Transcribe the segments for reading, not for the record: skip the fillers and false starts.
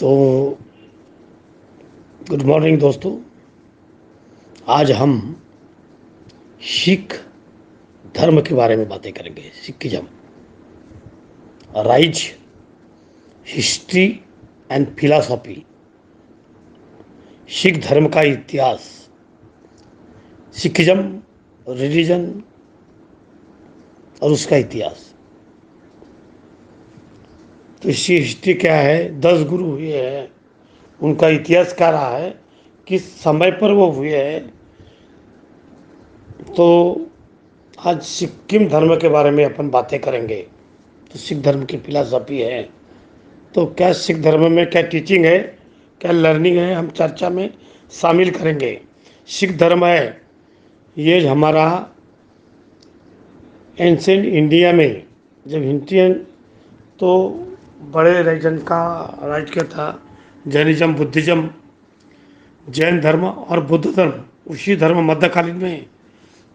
तो good morning दोस्तों। आज हम सिख धर्म के बारे में बातें करेंगे। Sikhism, rise, history and philosophy. Sikh धर्म का इतिहास, सिखिज्म रिलीजन और उसका इतिहास। तो इसकी हिस्ट्री क्या है? 10 गुरु हुए हैं, उनका इतिहास क्या रहा है, किस समय पर वो हुए हैं। तो आज सिक्किम धर्म के बारे में अपन बातें करेंगे। तो सिख धर्म की फिलॉसफी है, तो क्या सिख धर्म में क्या टीचिंग है, क्या लर्निंग है, हम चर्चा में शामिल करेंगे। सिख धर्म है ये हमारा एंशिएंट इंडिया में जब इंडियन तो बड़े रीजन का राज्य था। जैनिज्म, बुद्धिज्म, जैन धर्म और बुद्ध धर्म, उसी धर्म मध्यकालीन में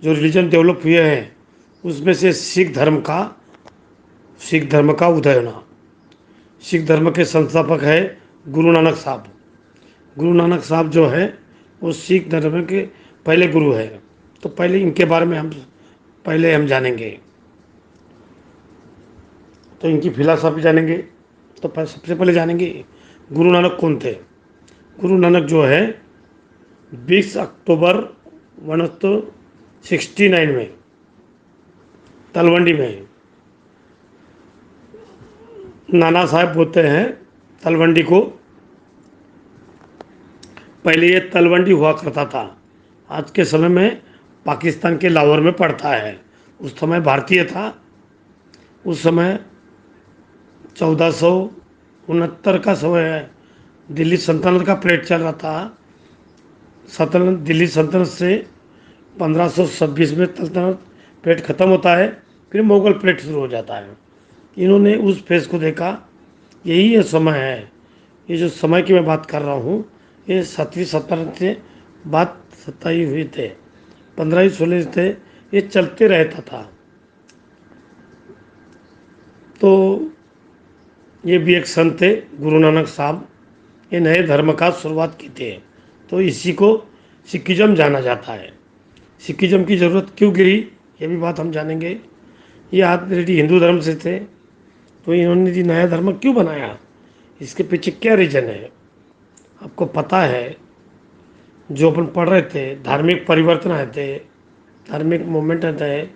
जो रिलीजन डेवलप हुए हैं उसमें से सिख धर्म का उदय होना। सिख धर्म के संस्थापक है गुरु नानक साहब। गुरु नानक साहब जो है वो सिख धर्म के पहले गुरु है। तो पहले इनके बारे में हम जानेंगे। तो इनकी फिलॉसफी जानेंगे। तो सबसे पहले जानेंगे गुरु नानक कौन थे। गुरु नानक जो है 20 अक्टूबर 1969 में तलवंडी में, नाना साहब बोलते हैं तलवंडी को। पहले ये तलवंडी हुआ करता था, आज के समय में पाकिस्तान के लाहौर में पड़ता है। उस समय भारतीय था। उस समय 1469 का समय है। दिल्ली सल्तनत का पीरियड चल रहा था। दिल्ली सल्तनत से 1526 में सल्तनत पीरियड ख़त्म होता है, फिर मुगल पीरियड शुरू हो जाता है। इन्होंने उस फेज को देखा, यही ये समय है। ये जो समय की मैं बात कर रहा हूँ ये 7वीं सल्तनत से बात सत्ताई हुई थे, 15वीं 16 थे, ये चलते रहता था। तो ये भी एक संत थे गुरु नानक साहब। ये नए धर्म का शुरुआत की थे, तो इसी को सिखिज्म जाना जाता है। सिखिज्म की ज़रूरत क्यों गिरी ये भी बात हम जानेंगे। ये ऑलरेडी हिंदू धर्म से थे, तो इन्होंने जी नया धर्म क्यों बनाया, इसके पीछे क्या रीज़न है आपको पता है। जो अपन पढ़ रहे थे, धार्मिक परिवर्तन आए थे, धार्मिक मूवमेंट आते हैं,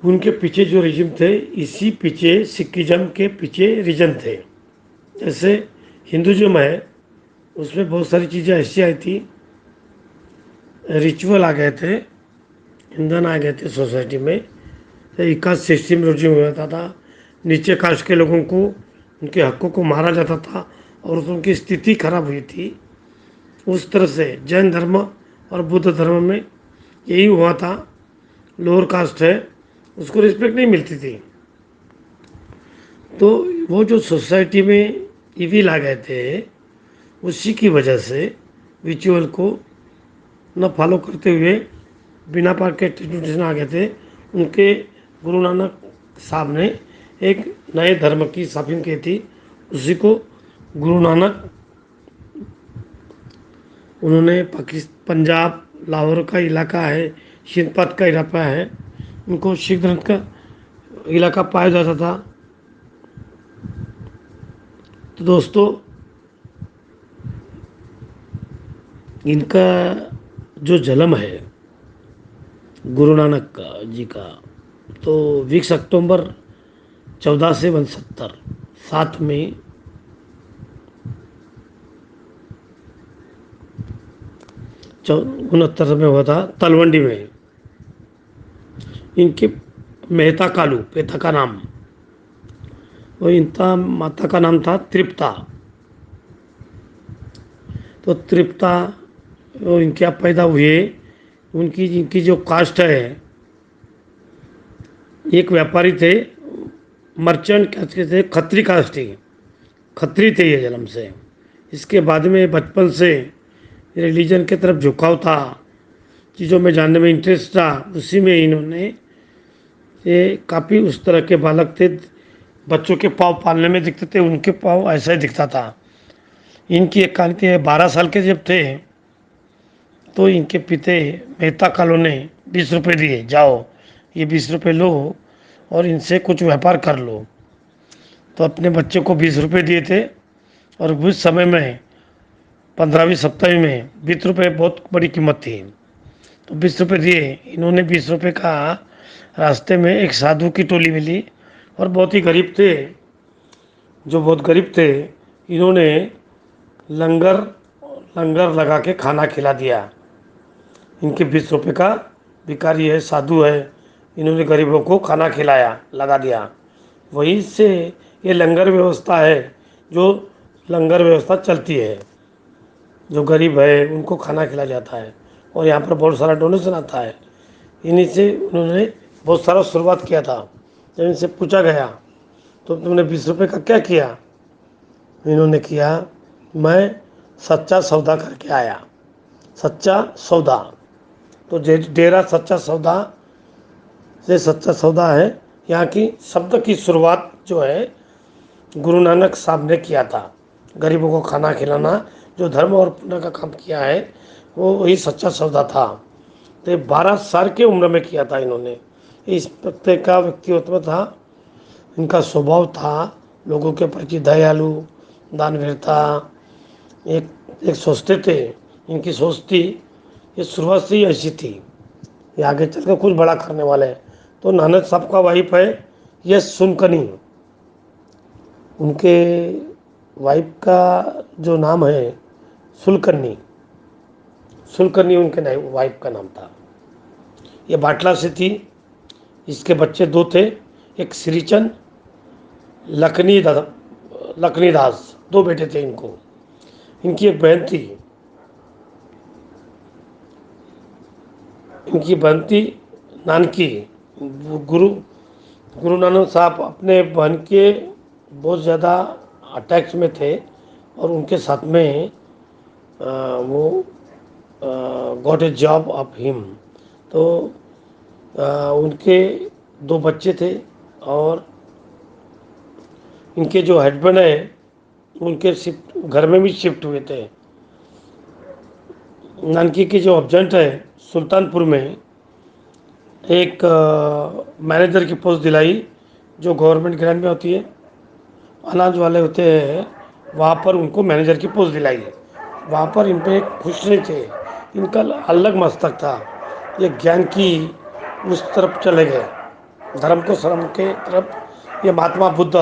उनके पीछे जो रीजन थे, इसी पीछे सिखिज्म के पीछे रीजन थे। जैसे हिंदुज़म है, उसमें बहुत सारी चीज़ें ऐसी आई थी, रिचुअल आ गए थे, ईंधन आ गए थे सोसाइटी में। तो कास्ट सिस्टम रिज्यूम होता था, नीचे कास्ट के लोगों को उनके हकों को मारा जाता था और उनकी स्थिति खराब हुई थी। उस तरह से जैन धर्म और बुद्ध धर्म में यही हुआ था। लोअर कास्ट है उसको रिस्पेक्ट नहीं मिलती थी। तो वो जो सोसाइटी में इविल आ गए थे, उसी की वजह से रिचुअल को न फॉलो करते हुए बिना पार के ट्रेडिशन आ गए थे। उनके गुरु नानक साहब ने एक नए धर्म की स्थापना की थी, उसी को गुरु नानक, उन्होंने पंजाब लाहौर का इलाका है, सिंधपत का इलाका है, उनको सिख धर्म का इलाका पाया जाता था। तो दोस्तों इनका जो जन्म है गुरु नानक का जी का, तो 20 अक्टूबर 1469 7 में 69 में हुआ था तलवंडी में। इनके मेहता कालू पिता का नाम, और इनका माता का नाम था तृप्ता। तो तृप्ता इनके आप पैदा हुए, इनकी जो कास्ट है, एक व्यापारी थे, मर्चेंट कास्ट के थे, खत्री कास्ट थी, खत्री थे ये जन्म से। इसके बाद में बचपन से रिलीजन की तरफ झुकाव था, चीज़ों में जानने में इंटरेस्ट था, उसी में इन्होंने ये काफ़ी उस तरह के बालक थे बच्चों के पाँव पालने में दिखते थे, उनके पाँव ऐसा ही दिखता था। इनकी एक कहानी थी, 12 साल के जब थे तो इनके पिते मेहता कालू ने 20 रुपये दिए, जाओ ये 20 रुपये लो और इनसे कुछ व्यापार कर लो। तो अपने बच्चे को 20 रुपये दिए थे, और उस समय में 15वीं सप्तमी में 20 रुपये बहुत बड़ी कीमत थी। तो 20 रुपये दिए, इन्होंने 20 रुपये का रास्ते में एक साधु की टोली मिली, और बहुत ही गरीब थे, जो बहुत गरीब थे, इन्होंने लंगर लंगर लगा के खाना खिला दिया। इनके 20 रुपये का भिखारी है, साधु है, इन्होंने गरीबों को खाना खिलाया, लगा दिया। वहीं से ये लंगर व्यवस्था है, जो लंगर व्यवस्था चलती है, जो गरीब है उनको खाना खिलाया जाता है, और यहाँ पर बहुत सारा डोनेशन आता है। इन्हीं से उन्होंने बहुत सारा शुरुआत किया था। जब इनसे पूछा गया तो तुमने 20 रुपये का क्या किया, इन्होंने किया, मैं सच्चा सौदा करके आया। सच्चा सौदा, तो डेरा सच्चा सौदा से सच्चा सौदा है। यहाँ की शब्द की शुरुआत जो है गुरु नानक साहब ने किया था। गरीबों को खाना खिलाना, जो धर्म और पुण्य का काम किया है, वो वही सच्चा सौदा था। तो ये 12 साल की उम्र में किया था इन्होंने। इस प्रत्येक का व्यक्तित्व था, इनका स्वभाव था लोगों के प्रति दयालु, दानवीरता, एक एक सोचते थे, इनकी सोच थी, ये शुरुआत से ही ऐसी थी, ये आगे चलकर कुछ बड़ा करने वाले हैं। तो नानक साहब का वाइफ है यश सुनकनी, उनके वाइफ का जो नाम है सुलकन्नी, सुलकन्नी उनके वाइफ का नाम था। ये बाटला से थी। इसके बच्चे 2 थे, एक श्रीचंद, लखनीदास, 2 बेटे थे इनको। इनकी एक बहन थी, नानकी। गुरु गुरु नानक साहब अपने बहन के बहुत ज़्यादा अटैच में थे, और उनके साथ में वो got a job of him. तो उनके 2 बच्चे थे, और इनके जो हस्बैंड है उनके शिफ्ट घर में भी शिफ्ट हुए थे। नानकी की जो एजेंट है सुल्तानपुर में एक मैनेजर की पोस्ट दिलाई, जो गवर्नमेंट ग्रांट में होती है, अनाज वाले होते हैं, वहाँ पर उनको मैनेजर की पोस्ट दिलाई। वहाँ पर इन पे खुश नहीं थे, इनका अलग मस्तक था, ये ज्ञान की उस तरफ चले गए, धर्म को श्रम के तरफ। ये महात्मा बुद्ध,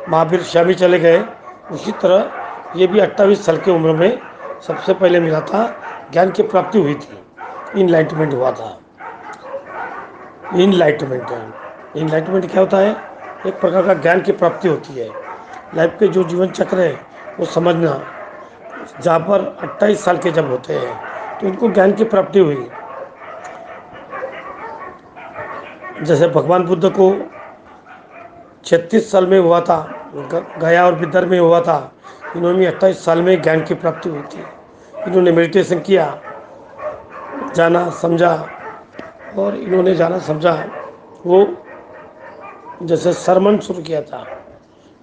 महावीर स्वामी चले गए, उसी तरह ये भी 28 साल की उम्र में सबसे पहले मिला था, ज्ञान की प्राप्ति हुई थी, इनलाइटमेंट हुआ था। इनलाइटमेंट क्या होता है? एक प्रकार का ज्ञान की प्राप्ति होती है। लाइफ के जो जीवन चक्र है वो समझना, जहाँ पर 28 साल के जब होते हैं तो उनको ज्ञान की प्राप्ति हुई। जैसे भगवान बुद्ध को 36 साल में हुआ था, गया और बिदर में हुआ था, इन्होंने 28 साल में ज्ञान की प्राप्ति हुई थी। इन्होंने मेडिटेशन किया, जाना समझा, और इन्होंने जाना समझा, वो जैसे सरमन शुरू किया था,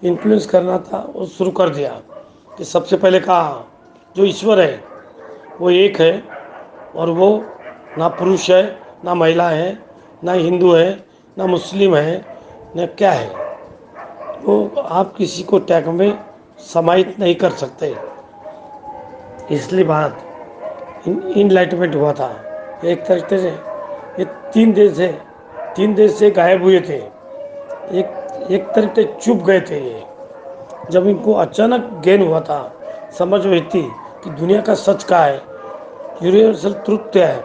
इन्फ्लुएंस करना था, वो शुरू कर दिया कि सबसे पहले कहा जो ईश्वर है वो एक है, और वो ना पुरुष है, ना महिला है, ना हिंदू है, ना मुस्लिम है, न क्या है, वो आप किसी को टैग में समाहित नहीं कर सकते। इसलिए बात इनलाइटमेंट हुआ था। एक तरीके से ये 3 देश से गायब हुए थे, एक तरीके चुप गए थे ये। जब इनको अचानक ज्ञान हुआ था, समझ हुई थी कि दुनिया का सच क्या है, यूनिवर्सल ट्रुथ क्या है,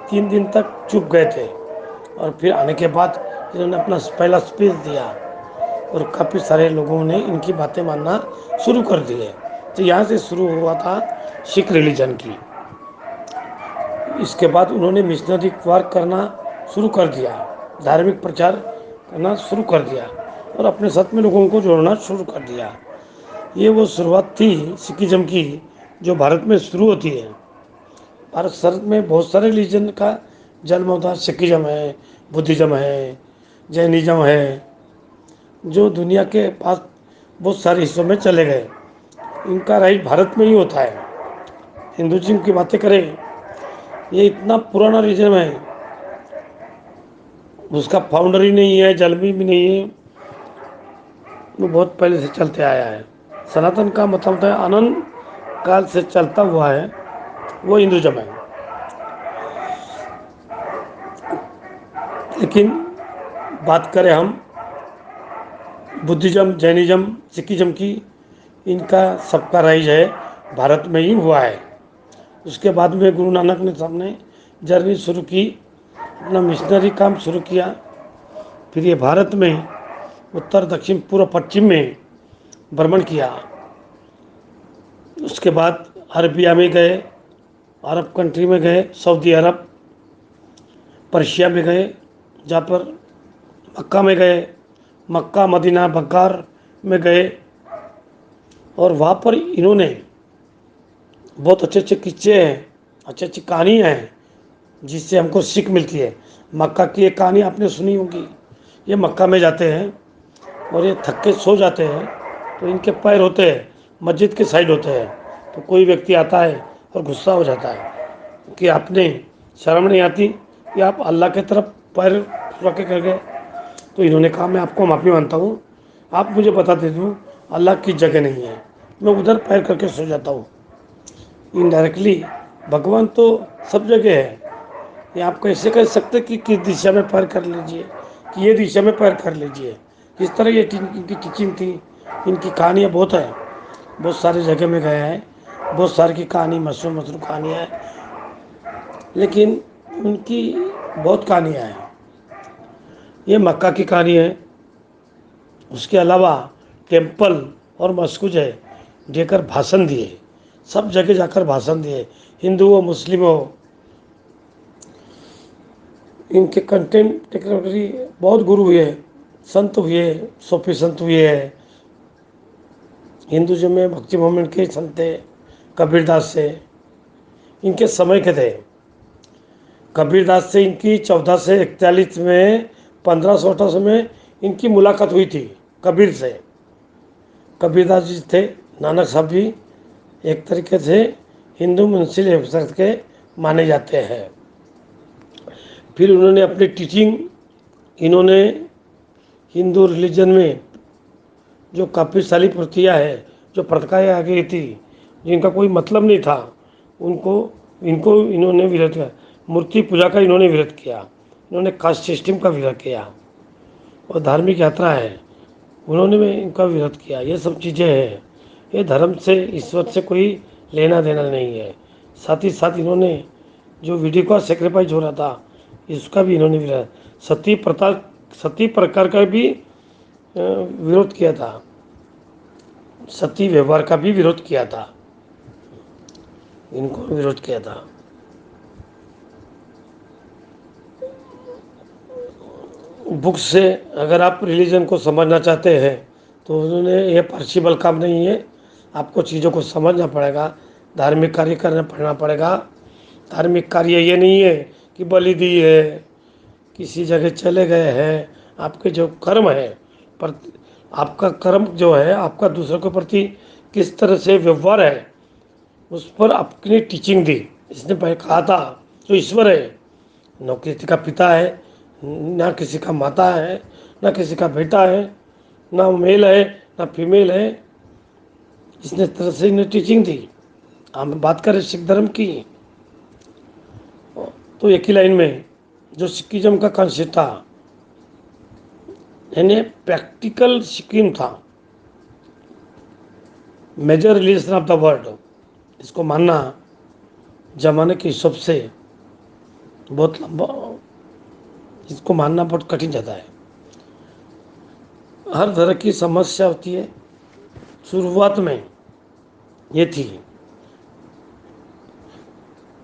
3 दिन तक चुप गए थे, और फिर आने के बाद इन्होंने अपना पहला स्पीच दिया, और काफ़ी सारे लोगों ने इनकी बातें मानना शुरू कर दिए। तो यहाँ से शुरू हुआ था सिख रिलीजन की। इसके बाद उन्होंने मिशनरी वर्क करना शुरू कर दिया, धार्मिक प्रचार करना शुरू कर दिया, और अपने साथ में लोगों को जोड़ना शुरू कर दिया। ये वो शुरुआत थी सिखिज्म की, जो भारत में शुरू होती है। भारत में बहुत सारे रिलीजन का जन्म होता है। सिखिज्म है, बुद्धिज्म है, जैनिज्म है, जो दुनिया के पास बहुत सारे हिस्सों में चले गए। इनका राइज भारत में ही होता है। हिंदुज़म की बातें करें, ये इतना पुराना रिलीजन है, उसका फाउंडर ही नहीं है, जन्मी भी नहीं है, वो बहुत पहले से चलते आया है। सनातन का मतलब होता है अनंत काल से चलता हुआ है, वो हिंदुज़म है। लेकिन बात करें हम बुद्धिज़्म, जैनिज़्म, सिखिज़्म की, इनका सबका राइज है भारत में ही हुआ है। उसके बाद में गुरु नानक ने सामने जर्नी शुरू की, अपना मिशनरी काम शुरू किया। फिर ये भारत में उत्तर, दक्षिण, पूर्व, पश्चिम में भ्रमण किया। उसके बाद अरबिया में गए, अरब कंट्री में गए, सऊदी अरब, पर्शिया में गए, जहाँ पर मक्का में गए, मक्का, मदीना, बकार में गए, और वहाँ पर इन्होंने बहुत अच्छे अच्छे किस्से हैं, अच्छी अच्छी कहानियाँ हैं, जिससे हमको सीख मिलती है। मक्का की एक कहानी आपने सुनी होगी। ये मक्का में जाते हैं और ये थक के सो जाते हैं, तो इनके पैर होते हैं मस्जिद के साइड होते हैं। तो कोई व्यक्ति आता है और गुस्सा हो जाता है कि आपने शर्म नहीं आती कि आप अल्लाह के तरफ पैर रख के कर गए। तो इन्होंने कहा मैं आपको माफ़ी मांगता हूँ, आप मुझे बता देते हो अल्लाह की जगह नहीं है, मैं उधर पैर करके सो जाता हूँ। इनडायरेक्टली भगवान तो सब जगह है। ये आप कैसे कह सकते कि किस दिशा में पैर कर लीजिए, कि ये दिशा में पैर कर लीजिए। इस तरह ये इनकी टीचिंग थी। इनकी कहानियाँ बहुत है, बहुत सारी जगह में गया है, बहुत सारी की कहानी मशहूर मशहूर कहानियाँ हैं, लेकिन उनकी बहुत कहानियाँ हैं। ये मक्का की कहानी है। उसके अलावा टेम्पल और मस्जिद है, देकर भाषण दिए, सब जगह जाकर भाषण दिए, हिंदू हो, मुस्लिम हो। इनके कंटेम्परेरी बहुत गुरु हुए, संत हुए, सूफी संत हुए हैं। हिंदुज़म में भक्ति मूवमेंट के संत थे कबीरदास से, इनके समय के थे। कबीरदास से इनकी 1441 में 1588 में इनकी मुलाकात हुई थी कबीर से। कबीरदास जी थे, नानक साहब भी एक तरीके से हिंदू मुंशी के माने जाते हैं। फिर उन्होंने अपनी टीचिंग, इन्होंने हिंदू रिलीजन में जो काफ़ी सारी प्रक्रिया है, जो प्रथाएँ आ गई थी, जिनका कोई मतलब नहीं था, उनको इनको इन्होंने विरोध किया। मूर्ति पूजा का इन्होंने विरोध किया, इन्होंने कास्ट सिस्टम का विरोध किया, और धार्मिक यात्रा है उन्होंने भी इनका विरोध किया। ये सब चीज़ें हैं। ये धर्म से, ईश्वर से कोई लेना देना नहीं है। साथ ही साथ इन्होंने जो वीडियो का सेक्रीफाइस हो रहा था, इसका भी इन्होंने विरोध, सती प्रथा, सती प्रकार का भी विरोध किया था, सती व्यवहार का भी विरोध किया था, इनको विरोध किया था। बुक से अगर आप रिलीजन को समझना चाहते हैं तो उन्होंने, ये पॉसिबल काम नहीं है, आपको चीज़ों को समझना पड़ेगा, धार्मिक कार्य करना पड़ना पड़ेगा। धार्मिक कार्य ये नहीं है कि बलि दी है, किसी जगह चले गए हैं। आपके जो कर्म है, पर आपका कर्म जो है, आपका दूसरों के प्रति किस तरह से व्यवहार है, उस पर अपनी टीचिंग दी। इसने पहले कहा था जो ईश्वर है, न किसी का पिता है, ना किसी का माता है, ना किसी का बेटा है, ना मेल है ना फीमेल है। इसने तरह से इन्हें टीचिंग दी। हम बात करें सिख धर्म की, तो एक ही लाइन में जो सिखिज्म का कॉन्सेप्ट था, यानी प्रैक्टिकल सिक्किम था, major religion of the world. इसको मानना जमाने के हिसाब से बहुत लंबा, इसको मानना बहुत कठिन जाता है। हर तरह की समस्या होती है। शुरुआत में ये थी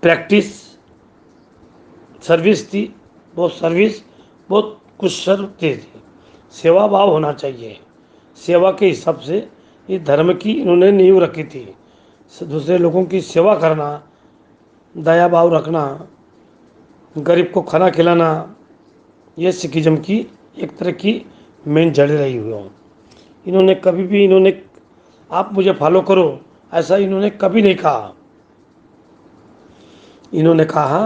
प्रैक्टिस, सर्विस थी, बहुत कुछ सर्व थी। सेवा भाव होना चाहिए। सेवा के हिसाब से ये धर्म की इन्होंने नींव रखी थी। दूसरे लोगों की सेवा करना, दया भाव रखना, गरीब को खाना खिलाना, ये सिखिज्म की एक तरह की मेन जड़े रही हुई हों। इन्होंने कभी भी आप मुझे फॉलो करो ऐसा इन्होंने कभी नहीं कहा। इन्होंने कहा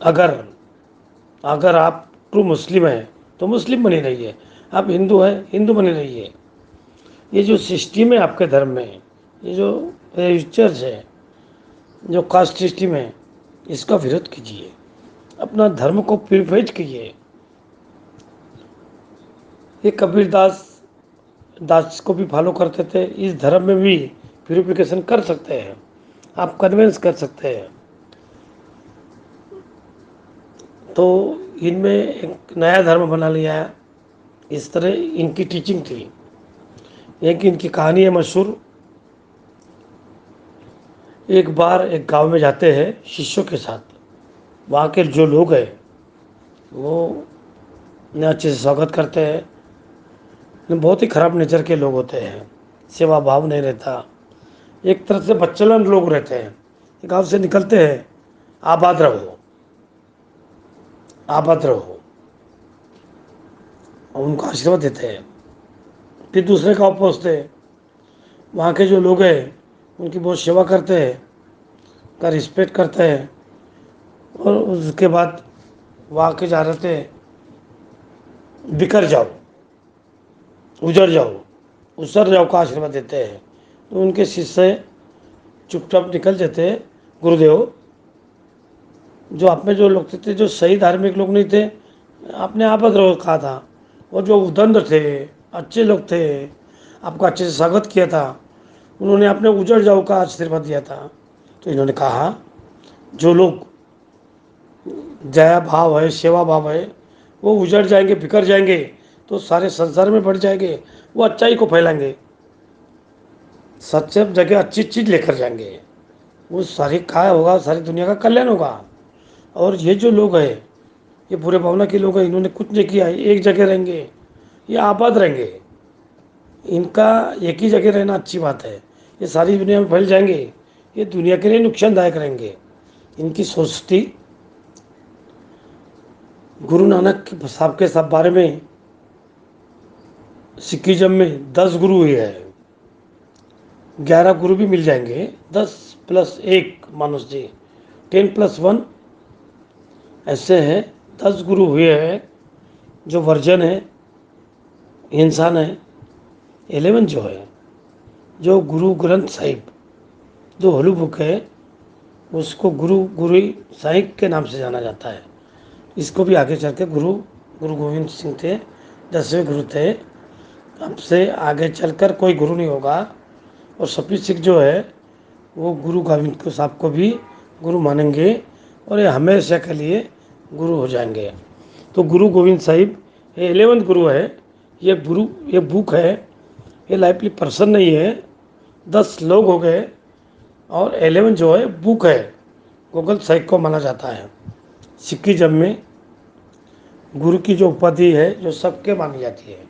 अगर अगर आप ट्रू मुस्लिम हैं तो मुस्लिम बनी रहिए, आप हिंदू हैं हिंदू बनी रहिए। ये जो सिस्टम है आपके धर्म में, ये जो रिचर्स है, जो कास्ट सिस्टम है, इसका विरोध कीजिए, अपना धर्म को प्यूरिफाइड कीजिए। ये कबीर दास को भी फॉलो करते थे। इस धर्म में भी प्यूरिफिकेशन कर सकते हैं, आप कन्विंस कर सकते हैं। तो इनमें एक नया धर्म बना लिया है, इस तरह इनकी टीचिंग थी। एक इनकी कहानी है मशहूर। एक बार एक गांव में जाते हैं शिष्यों के साथ। वहाँ के जो लोग हैं वो उन्हें अच्छे से स्वागत करते हैं, लेकिन बहुत ही ख़राब नेचर के लोग होते हैं, सेवा भाव नहीं रहता, एक तरह से बच्चलन लोग रहते हैं। गांव से निकलते हैं, आबाद रहो आबाद रहो, और उनको आशीर्वाद देते हैं। फिर दूसरे गांव पहुँचते हैं, वहाँ के जो लोग हैं उनकी बहुत सेवा करते हैं, का रिस्पेक्ट करते हैं, और उसके बाद वहाँ के जा रहे थे, बिखर जाओ, उजड़ जाओ, उसर जाओ का आशीर्वाद देते हैं। तो उनके शिष्य चुपचाप निकल जाते हैं। गुरुदेव, जो आप में जो लोग थे जो सही धार्मिक लोग नहीं थे, आपने आबद रहो कहा था, और जो उदंड थे, अच्छे लोग थे, आपका अच्छे से स्वागत किया था, उन्होंने आपने उजड़ जाओ का आशीर्वाद दिया था। तो इन्होंने कहा जो लोग दया भाव है, सेवा भाव है, वो उजड़ जाएंगे, बिखर जाएंगे, तो सारे संसार में बढ़ जाएंगे, वो अच्छाई को फैलाएंगे, सच्चे जगह अच्छी चीज़ लेकर जाएंगे, वो सारी काय होगा, सारी दुनिया का कल्याण होगा। और ये जो लोग हैं, ये बुरे भावना के लोग हैं, इन्होंने कुछ नहीं किया, एक जगह रहेंगे, ये आबाद रहेंगे, इनका एक ही जगह रहना अच्छी बात है, ये सारी दुनिया में फैल जाएंगे, ये दुनिया के लिए नुकसानदायक रहेंगे। इनकी सोच थी। गुरु नानक साहब के सब बारे में सिखिज्म में 10 गुरु ही है, 11 गुरु भी मिल जाएंगे, 10+1 मानुष जी, 10+1 ऐसे हैं, 10 गुरु हुए हैं। जो वर्जन है इंसान है 11 जो है, जो गुरु ग्रंथ साहिब जो होली बुक है, उसको गुरु साहिब के नाम से जाना जाता है। इसको भी आगे चल के गुरु गोविंद सिंह थे, 10वें गुरु थे। अब से आगे चलकर कोई गुरु नहीं होगा, और सभी सिख जो है वो गुरु गोविंद को साहब को भी गुरु मानेंगे, और ये हमेशा के लिए गुरु हो जाएंगे। तो गुरु गोविंद साहिब ये 11th गुरु है। ये बुक है, ये लाइफली पर्सन नहीं है। 10 लोग हो गए, और 11 जो है बुक है, गूगल साहिब को माना जाता है। सिखिज्म में गुरु की जो उपाधि है जो सबके मानी जाती है,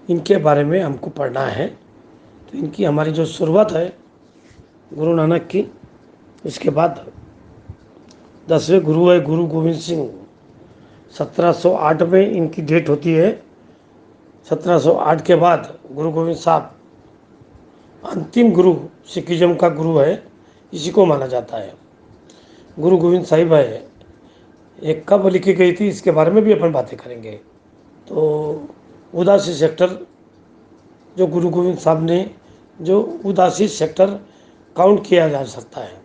इनके बारे में हमको पढ़ना है। तो इनकी हमारी जो शुरुआत है गुरु नानक की, इसके बाद 10वें गुरु है गुरु गोविंद सिंह। 1708 में इनकी डेट होती है। 1708 के बाद गुरु गोविंद साहब अंतिम गुरु सिखिज्म का गुरु है, इसी को माना जाता है। गुरु गोविंद साहिब है, एक कब लिखी गई थी इसके बारे में भी अपन बातें करेंगे। तो उदासी सेक्टर जो गुरु गोविंद साहब ने जो उदासी सेक्टर काउंट किया जा सकता है,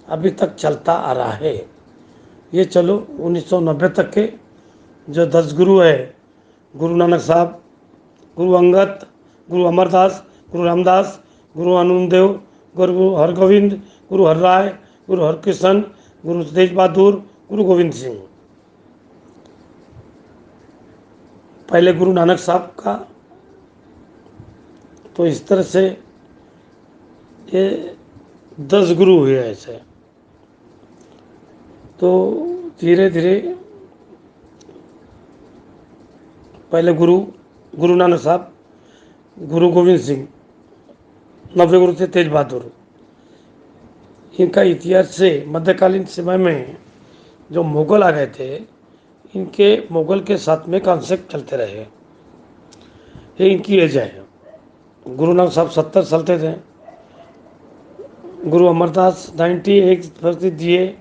अभी तक चलता आ रहा है। ये चलो 1990 तक के जो 10 गुरु है, गुरु नानक साहब, गुरु अंगद, गुरु अमरदास, गुरु रामदास, गुरु आनंददेव, गुरु हरगोविंद, गुरु हरराय, गुरु हरकृष्ण, गुरु तेज बहादुर, गुरु गोविंद सिंह। पहले गुरु नानक साहब का, तो इस तरह से ये 10 गुरु हुए ऐसे। तो धीरे धीरे पहले गुरु नानक साहब, गुरु गोविंद सिंह, 90 गुरु थे तेज बहादुर। इनका इतिहास से मध्यकालीन समय में जो मुगल आ गए थे, इनके मुगल के साथ में कॉन्सेप्ट चलते रहे। ये इनकी एज है। गुरु नानक साहब 70 साल के थे। गुरु अमरदास 91% दिए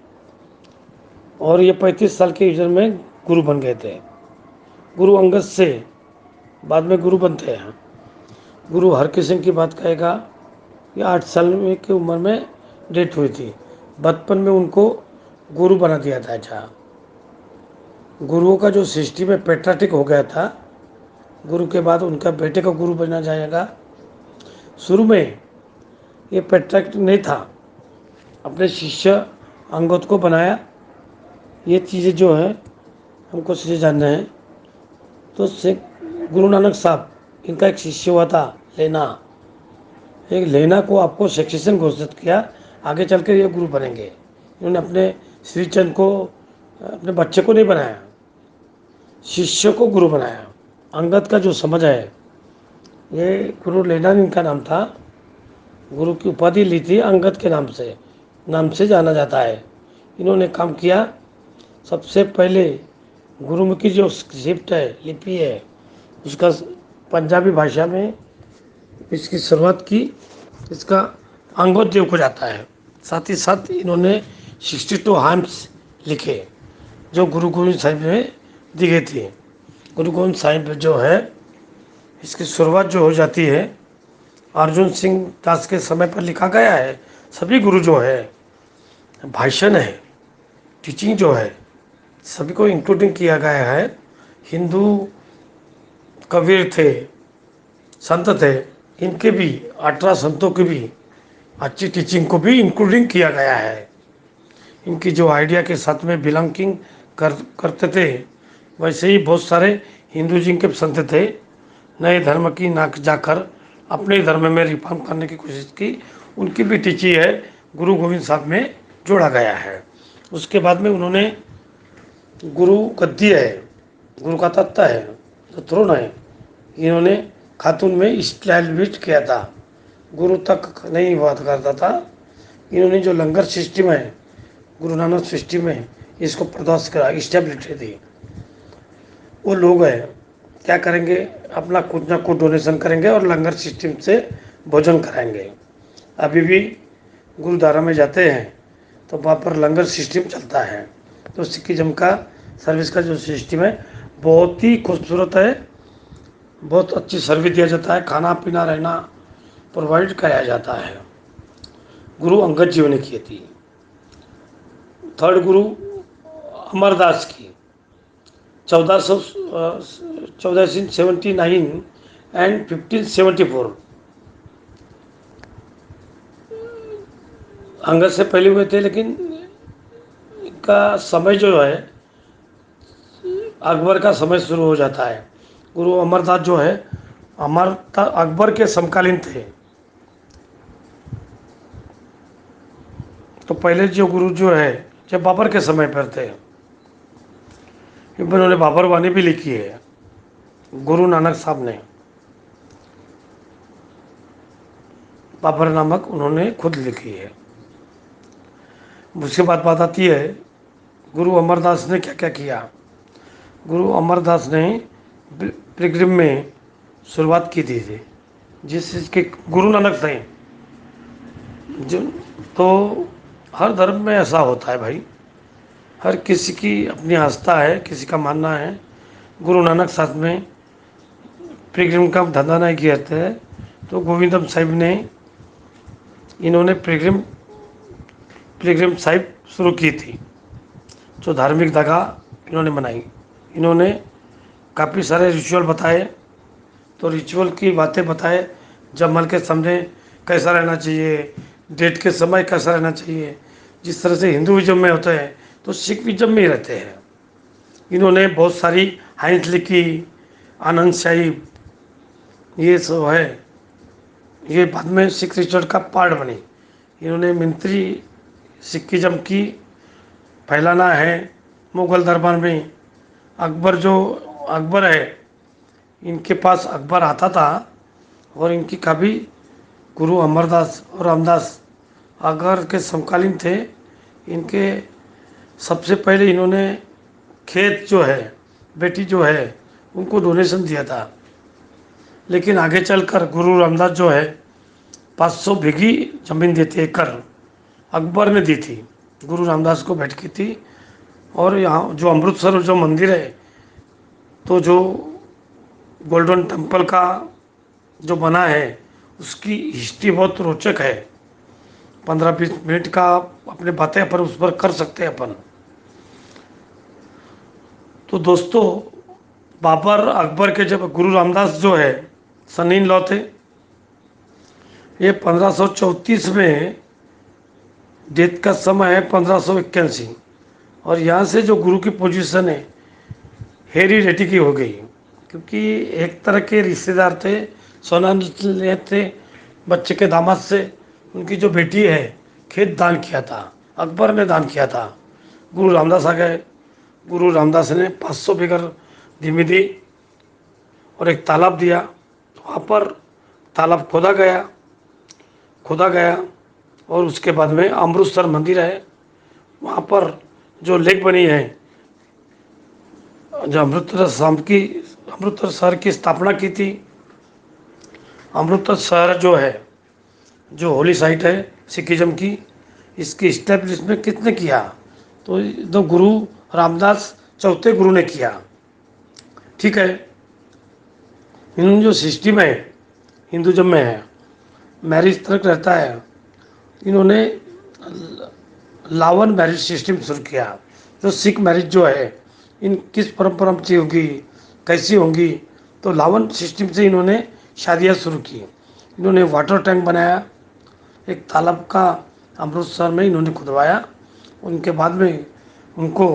और ये 35 साल के एज में गुरु बन गए थे। गुरु अंगद से बाद में गुरु बनते हैं। गुरु हरकिशन की बात कहेगा, ये 8 साल की उम्र में डेथ हुई थी। बचपन में उनको गुरु बना दिया था। अच्छा, गुरुओं का जो सिस्टम में पेट्राटिक हो गया था, गुरु के बाद उनका बेटे को गुरु बना जाएगा। शुरू में ये पेट्राटिक नहीं था, अपने शिष्य अंगद को बनाया। ये चीज़ें जो है हमको चीज़ें जानना है। तो गुरु नानक साहब, इनका एक शिष्य हुआ था लेना। एक लेना को आपको सक्सेशन घोषित किया, आगे चल कर ये गुरु बनेंगे। इन्होंने अपने श्रीचंद को, अपने बच्चे को नहीं बनाया, शिष्य को गुरु बनाया। अंगद का जो समझ है, ये गुरु लेना इनका नाम था। गुरु की उपाधि ली थी अंगद के नाम से जाना जाता है। इन्होंने काम किया। सबसे पहले गुरुमुखी जो स्क्रिप्ट है, लिपि है, उसका पंजाबी भाषा में इसकी शुरुआत की। इसका अंगद देव को जाता है। साथ ही साथ इन्होंने 62 हाइम्स लिखे जो गुरु गोविंद साहिब में दी गई थी। गुरु गोविंद साहिब जो है, इसकी शुरुआत जो हो जाती है अर्जुन सिंह दास के समय पर लिखा गया है। सभी गुरु जो है, भाषण है, टीचिंग जो है, सभी को इंक्लूडिंग किया गया है। हिंदू कबीर थे, संत थे, इनके भी 18 संतों की भी अच्छी टीचिंग को भी इंक्लूडिंग किया गया है। इनकी जो आइडिया के साथ में बिलोंगिंग करते थे, वैसे ही बहुत सारे हिंदुइज्म के संत थे। नए धर्म की नाक जाकर अपने धर्म में रिफॉर्म करने की कोशिश की। उनकी भी टीचिंग है गुरु गोविंद साहब में जोड़ा गया है। उसके बाद में उन्होंने गुरु गद्दी है, गुरु का तत्ता है, जो थ्रोन है, इन्होंने खातून में स्टैब्लिश किया था। गुरु तक नहीं बात करता था। इन्होंने जो लंगर सिस्टम है, गुरु नानक सिस्टम में, इसको प्रदर्श करा, स्टैब्लिश दी। वो लोग हैं क्या करेंगे, अपना कुछ ना कुछ डोनेशन करेंगे और लंगर सिस्टम से भोजन कराएंगे। अभी भी गुरुद्वारा में जाते हैं तो वहाँ पर लंगर सिस्टम चलता है। तो सिखिज्म का सर्विस का जो सिस्टम है बहुत ही खूबसूरत है। बहुत अच्छी सर्विस दिया जाता है, खाना पीना रहना प्रोवाइड कराया जाता है। गुरु अंगद जी ने की थी। थर्ड गुरु अमरदास की 1479 एंड 1574। अंगद से पहले हुए थे, लेकिन इनका समय जो है अकबर का समय शुरू हो जाता है। गुरु अमरदास जो है अकबर के समकालीन थे। तो पहले जो गुरु जो है जब बाबर के समय पर थे, उन्होंने बाबर वाणी भी लिखी है गुरु नानक साहब ने। बाबर नामक उन्होंने खुद लिखी है। उसके बाद बात आती है गुरु अमरदास ने क्या क्या किया। गुरु अमरदास ने पिलग्रिम में शुरुआत की थी, जिसके गुरु नानक थे। जो तो हर धर्म में ऐसा होता है भाई, हर किसी की अपनी आस्था है, किसी का मानना है। गुरु नानक साहब में पिलग्रिम का धंधा नहीं किया था, तो गोविंदम साहिब ने इन्होंने पिलग्रिम साहिब शुरू की थी, जो धार्मिक जगह इन्होंने बनाई। इन्होंने काफ़ी सारे रिचुअल बताए। तो रिचुअल की बातें बताए, जमल के सामने कैसा रहना चाहिए, डेट के समय कैसा रहना चाहिए। जिस तरह से हिंदुइज्म में होता है तो सिखिज्म में ही रहते हैं। इन्होंने बहुत सारी हाइंस लिखी, आनंद साहिब, ये सब है। ये बाद में सिख रिचुअल का पार्ट बनी। इन्होंने मिंत्री सिखिज्म की फैलाना है मुगल दरबार में। अकबर है, इनके पास अकबर आता था और इनकी काफ़ी गुरु अमरदास और रामदास अकबर के समकालीन थे। इनके सबसे पहले इन्होंने खेत जो है, बेटी जो है, उनको डोनेशन दिया था। लेकिन आगे चलकर गुरु रामदास जो है 500 बीघी जमीन देती, एकड़ अकबर ने दी थी, गुरु रामदास को भेंट की थी। और यहाँ जो अमृतसर जो मंदिर है, तो जो गोल्डन टेम्पल का जो बना है, उसकी हिस्ट्री बहुत रोचक है। 15-20 मिनट का अपने बातें अपन उस पर कर सकते हैं अपन। तो दोस्तों, बाबर अकबर के जब गुरु रामदास जो है सन इन लॉ थे, ये 1534 में, डेथ का समय है 1581। और यहाँ से जो गुरु की पोजीशन है हेरिडेटी की हो गई, क्योंकि एक तरह के रिश्तेदार थे, सोना लिए थे बच्चे के दामाद से। उनकी जो बेटी है, खेत दान किया था, अकबर ने दान किया था। गुरु रामदास आ गए, गुरु रामदास ने 500 बीघा जमीन दी और एक तालाब दिया। वहाँ पर तालाब खोदा गया और उसके बाद में अमृतसर मंदिर है। वहाँ पर जो लेक बनी है, जो अमृतसर शहर की स्थापना की थी। अमृतसर शहर जो है, जो होली साइट है सिखिज्म की, इसकी इस्टेब्लिशमेंट किसने किया? तो गुरु रामदास चौथे गुरु ने किया। ठीक है। इन जो सिस्टम है हिंदुज़म में है, मैरिज तक रहता है, इन्होंने लावन मैरिज सिस्टम शुरू किया। जो सिख मैरिज जो है, इन किस परंपरा से होगी, कैसी होंगी, तो लावन सिस्टम से इन्होंने शादियाँ शुरू की। इन्होंने वाटर टैंक बनाया, एक तालाब का अमृतसर में इन्होंने खुदवाया। उनके बाद में उनको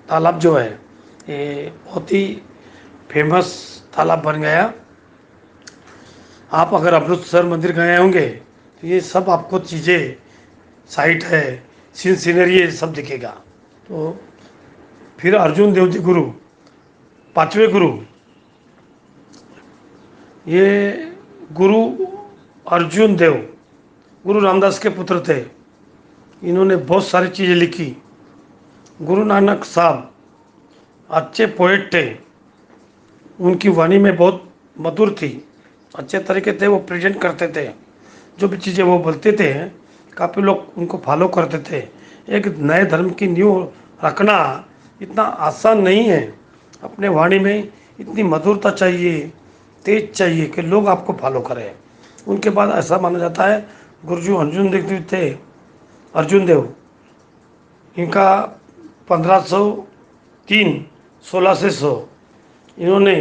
तालाब जो है ये बहुत ही फेमस तालाब बन गया। आप अगर अमृतसर मंदिर गए होंगे तो ये सब आपको चीज़ें, साइट है, सीनरी, ये सब दिखेगा। तो फिर अर्जुन देव जी गुरु, पांचवें गुरु, ये गुरु अर्जुन देव गुरु रामदास के पुत्र थे। इन्होंने बहुत सारी चीज़ें लिखी। गुरु नानक साहब अच्छे पोएट थे, उनकी वाणी में बहुत मधुर थी, अच्छे तरीके थे, वो प्रेजेंट करते थे। जो भी चीज़ें वो बोलते थे, काफ़ी लोग उनको फॉलो करते थे। एक नए धर्म की नींव रखना इतना आसान नहीं है। अपने वाणी में इतनी मधुरता चाहिए, तेज चाहिए कि लोग आपको फॉलो करें। उनके बाद ऐसा माना जाता है गुरुजी अर्जुन देव, इनका 1503 16 से 100, इन्होंने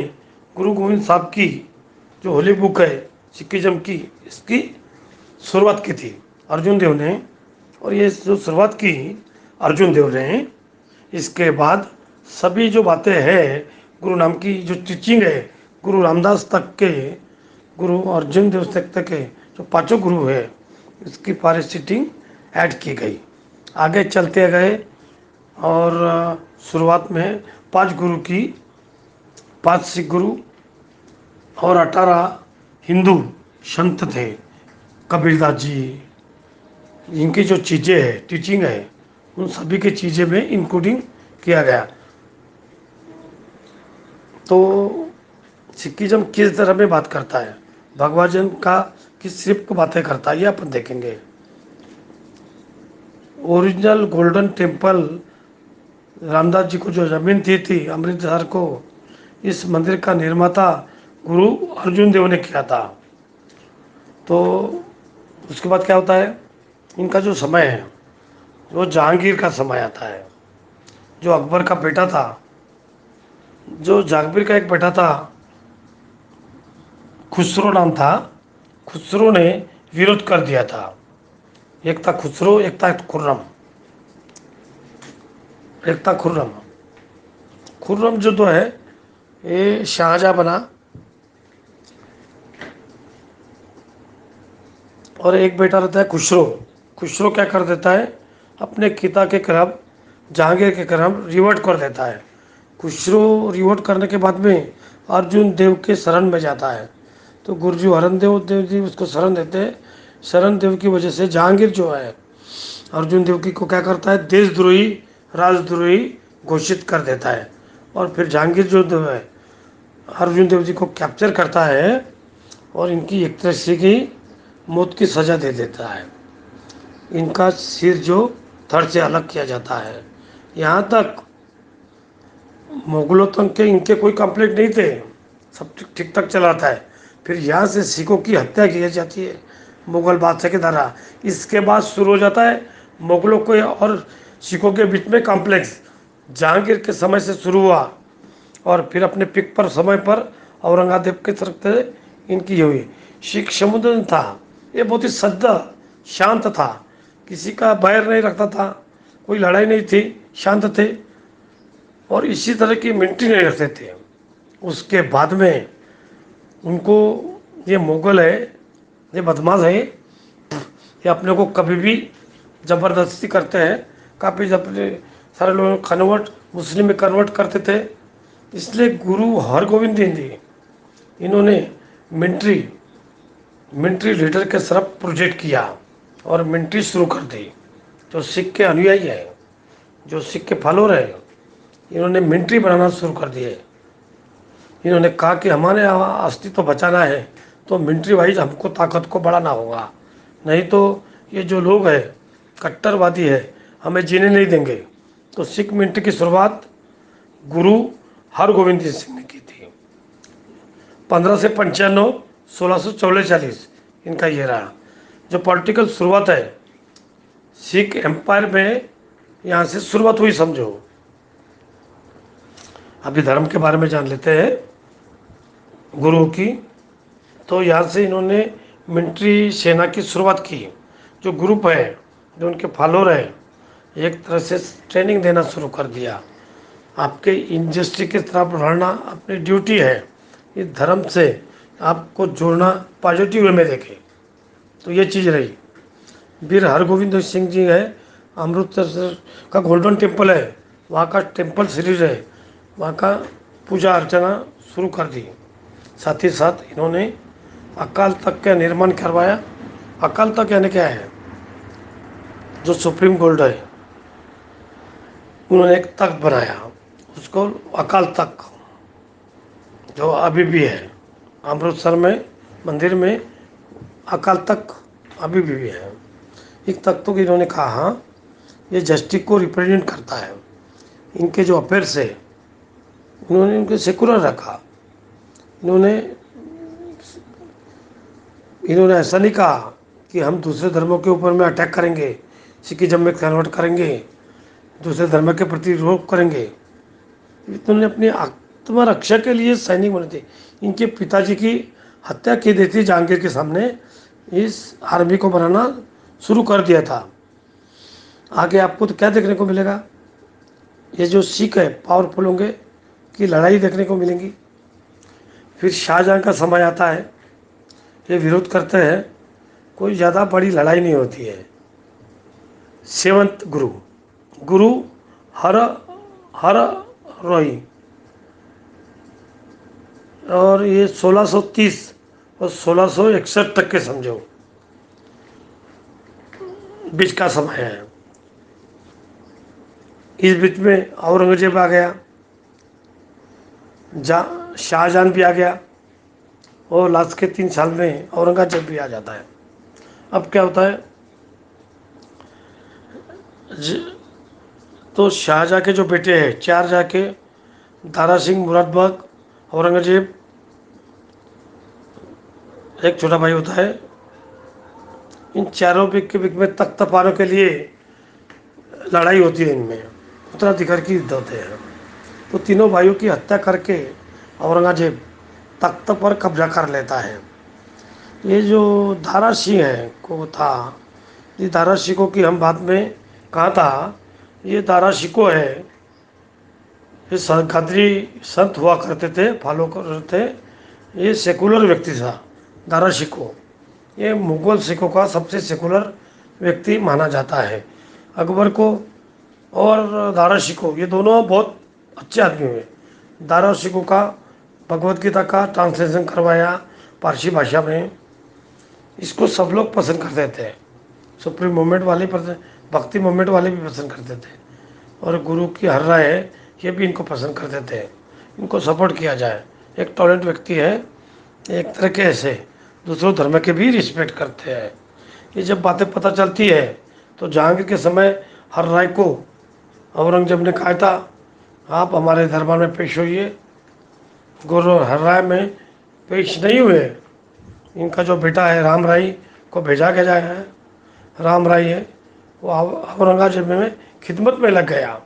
गुरु गोविंद साहब की जो होली बुक है सिखिज्म की, इसकी शुरुआत की थी अर्जुन देव ने। और ये जो शुरुआत की अर्जुन देव ने, इसके बाद सभी जो बातें हैं गुरु नाम की जो टीचिंग है, गुरु रामदास तक के, गुरु अर्जुन देव तक के जो पांचों गुरु है, इसकी सारी सीटिंग ऐड की गई। आगे चलते गए और शुरुआत में 5 गुरु की, 5 सिख गुरु और 18 हिंदू संत थे। कबीरदास जी, इनकी जो चीज़ें है, टीचिंग है, उन सभी की चीज़ें में इंक्लूडिंग किया गया। तो सिखिज्म किस तरह में बात करता है, भगवान का किस सिर्फ को बातें करता है, ये अपन देखेंगे। Original golden temple Ramdas ji को जो जमीन दी थी अमृतसर को, इस मंदिर का निर्माता गुरु अर्जुन देव ने किया था। तो उसके बाद क्या होता है, इनका जो समय है वो जहांगीर का समय आता है, जो अकबर का बेटा था। जो जहांगीर का एक बेटा था, खुसरो नाम था, खुसरो ने विरोध कर दिया था। एक था खुसरो, एक था खुर्रम। खुर्रम जो तो है ये शाहजहाँ बना, और एक बेटा रहता है खुसरो। खुसरो क्या कर देता है, अपने पिता के खिलाफ, जहांगीर के खिलाफ रिवोल्ट कर देता है। खुसरो रिवोल्ट करने के बाद में अर्जुन देव के शरण में जाता है। तो गुरुजी हरण देव जी उसको शरण देते हैं। शरण देव की वजह से जहांगीर जो है अर्जुन देव की को क्या करता है, देशद्रोही, राजद्रोही घोषित कर देता है। और फिर जहांगीर जो है अर्जुन देव जी को कैप्चर करता है और इनकी एक तरह से की मौत की सज़ा दे देता है। इनका सिर जो धड़ से अलग किया जाता है। यहाँ तक मुगलों तक के इनके कोई कंप्लेंट नहीं थे, सब ठीक ठाक चलाता है। फिर यहाँ से सिखों की हत्या की जाती है मुगल बादशाह के द्वारा। इसके बाद शुरू हो जाता है मुगलों को और सिखों के बीच में कॉम्प्लेक्स। जहांगीर के समय से शुरू हुआ और फिर अपने पिक पर समय पर औरंगजेब के तरफ से इनकी हुई। सिख समुदाय था ये बहुत ही सज्जन शांत था, किसी का बैर नहीं रखता था, कोई लड़ाई नहीं थी, शांत थे और इसी तरह की मिलिट्री नहीं रखते थे। उसके बाद में उनको ये मुगल है, ये बदमाश है, ये अपने को कभी भी ज़बरदस्ती करते हैं। काफ़ी अपने सारे लोग कन्वर्ट मुस्लिम में कन्वर्ट करते थे। इसलिए गुरु हरगोविंद जी इन्होंने मिलिट्री लीडर के तरफ प्रोजेक्ट किया और मिलिट्री शुरू कर दी। जो सिख के अनुयायी हैं, जो सिख के फॉलोअर हैं, इन्होंने मिलिट्री बनाना शुरू कर दिए। इन्होंने कहा कि हमारे अस्तित्व बचाना है तो मिलिट्री वाइज हमको ताकत को बढ़ाना होगा, नहीं तो ये जो लोग हैं कट्टरवादी है हमें जीने नहीं देंगे। तो सिख मिलिट्री की शुरुआत गुरु हरगोविंद सिंह ने की थी। 15 से 95, 1644 इनका ये रहा। जो पॉलिटिकल शुरुआत है सिख एम्पायर में, यहाँ से शुरुआत हुई समझो। अभी धर्म के बारे में जान लेते हैं गुरु की। तो यहाँ से इन्होंने मिलिट्री सेना की शुरुआत की। जो ग्रुप है, जो उनके फॉलोअर है, एक तरह से ट्रेनिंग देना शुरू कर दिया। आपके इंडस्ट्री की तरफ लड़ना अपनी ड्यूटी है, इस धर्म से आपको जोड़ना पॉजिटिव वे में देखें। तो ये चीज़ रही। वीर हरगोविंद सिंह जी है, अमृतसर का गोल्डन टेम्पल है, वहाँ का टेम्पल सीरीज है, वहाँ का पूजा अर्चना शुरू कर दी। साथ ही साथ इन्होंने अकाल तख्त का निर्माण करवाया। अकाल तख्त यानी क्या है? जो सुप्रीम कोर्ट है, उन्होंने एक तख्त बनाया, उसको अकाल तख्त, जो अभी भी है अमृतसर में मंदिर में अकाल तख्त अभी भी है। एक तख्तों की इन्होंने कहा हाँ, ये जस्टिस को रिप्रेजेंट करता है। इनके जो अफेयर्स है उन्होंने उनके सेकुलर रखा। इन्होंने ऐसा नहीं कहा कि हम दूसरे धर्मों के ऊपर में अटैक करेंगे, सिखिज्म में कन्वर्ट करेंगे, दूसरे धर्म के प्रति रोक करेंगे। इन्होंने अपनी आत्मरक्षा के लिए सैनिक बने थे। इनके पिताजी की हत्या की दी थी जहांगीर के सामने, इस आर्मी को बनाना शुरू कर दिया था। आगे आपको तो क्या देखने को मिलेगा? ये जो सिख है पावरफुल होंगे कि लड़ाई देखने को मिलेंगी। फिर शाहजहाँ का समय आता है, ये विरोध करते हैं, कोई ज़्यादा बड़ी लड़ाई नहीं होती है। सेवंत गुरु हर रोही, और ये 1630 और 1661 तक के समझो बीच का समय है। इस बीच में औरंगजेब आ गया, शाहजहां भी आ गया और लास्ट के 3 साल में औरंगजेब भी आ जाता है। अब क्या होता है, तो शाहजहां के जो बेटे हैं 4 जाके, दारा सिंह, मुरादबख, औरंगजेब, एक छोटा भाई होता है। इन चारों के बीच में तख्त पाने के लिए लड़ाई होती है। इनमें उत्तराधिकार की युद्ध होते हैं। तो तीनों भाइयों की हत्या करके औरंगजेब तख्त पर कब्जा कर लेता है। ये जो दारा सिंह है को था, ये दारा सिंह की हम बाद में कहा था, ये दारा सिंह है, ये गद्री संत हुआ करते थे, फॉलो करते थे। ये सेकुलर व्यक्ति था दारा सिंह। ये मुगल सिखों का सबसे सेकुलर व्यक्ति माना जाता है। अकबर को और दारा सिंह, ये दोनों बहुत अच्छे आदमी हुए। दारा सिंह का भगवत गीता का ट्रांसलेशन करवाया पारसी भाषा में, इसको सब लोग पसंद करते थे। सुप्रीम मूवमेंट वाले पसंद, भक्ति मूवमेंट वाले भी पसंद करते थे। और गुरु की हर राय है, ये भी इनको पसंद करते थे, इनको सपोर्ट किया जाए। एक टॉलरेंट व्यक्ति है, एक तरह के ऐसे दूसरों धर्म के भी रिस्पेक्ट करते हैं। ये जब बातें पता चलती है तो जहांगीर के समय हर राय को औरंगजेब ने कहा था, आप हमारे दरबार में पेश होइए। गुरु हर राय में पेश नहीं हुए। इनका जो बेटा है राम राय को भेजा गया है, राम राय है, वो औरंगजेब में खिदमत में लग गया।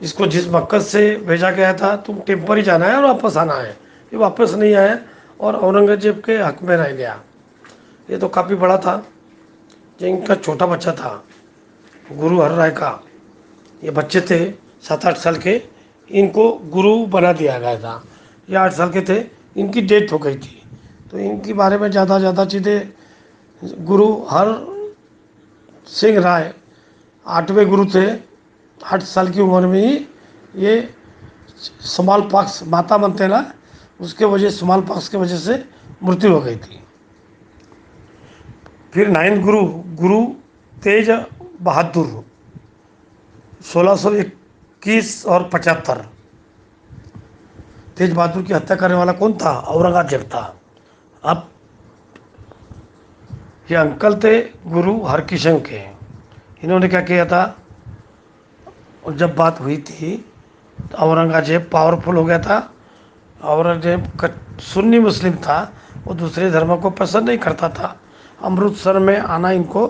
इसको जिस मकसद से भेजा गया था, तुम टेम्पररी जाना है और वापस आना है, ये वापस नहीं आया और औरंगजेब के हक में रह गया। ये तो काफ़ी बड़ा था। जो इनका छोटा बच्चा था गुरु हर राय का, ये बच्चे थे 7-8 साल के, इनको गुरु बना दिया गया था। ये 8 साल के थे, इनकी डेथ हो गई थी। तो इनके बारे में ज़्यादा चीज़ें, गुरु हर सिंह राय 8वें गुरु थे। 8 साल की उम्र में ही ये स्मॉल पॉक्स माता बनते ना, उसके वजह स्मॉल पॉक्स की वजह से मृत्यु हो गई थी। फिर 9th गुरु, गुरु तेज बहादुर 1621 और 75। तेज बहादुर की हत्या करने वाला कौन था? औरंगजेब था। अब ये अंकल थे गुरु हरकिशन के। इन्होंने क्या किया था, और जब बात हुई थी तो औरंगजेब पावरफुल हो गया था। औरंगजेब का सुन्नी मुस्लिम था, वो दूसरे धर्मों को पसंद नहीं करता था। अमृतसर में आना इनको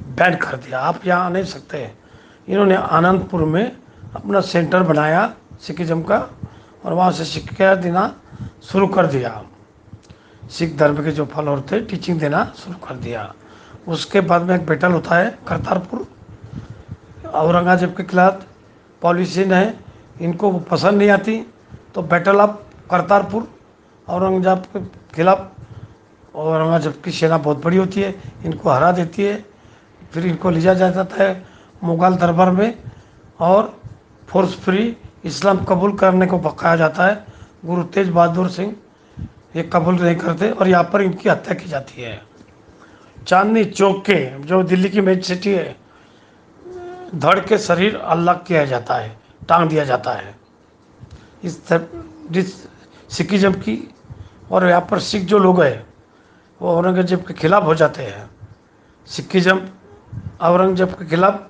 बैन कर दिया, आप यहाँ आ नहीं सकते। इन्होंने आनंदपुर में अपना सेंटर बनाया सिखिज्म का, और वहाँ से शिक्षा देना शुरू कर दिया। सिख धर्म के जो फॉलोअर थे, टीचिंग देना शुरू कर दिया। उसके बाद में एक बैटल होता है करतारपुर। औरंगजेब के खिलाफ पॉलिसी है, इनको वो पसंद नहीं आती, तो बैटल ऑफ करतारपुर औरंगजेब के खिलाफ। औरंगजेब की सेना बहुत बड़ी होती है, इनको हरा देती है। फिर इनको लिया जाता है मुगल दरबार में, और फोर्स फ्री इस्लाम कबूल करने को बकाया जाता है। गुरु तेज बहादुर सिंह ये कबूल नहीं करते, और यहाँ पर इनकी हत्या की जाती है। चांदनी चौक के, जो दिल्ली की मेन सिटी है, धड़ के शरीर अलग किया जाता है, टांग दिया जाता है। जिस सिखिज्म की, और यहाँ पर सिख जो लोग हैं वो औरंगजेब के खिलाफ हो जाते हैं। सिखिज्म औरंगजेब के खिलाफ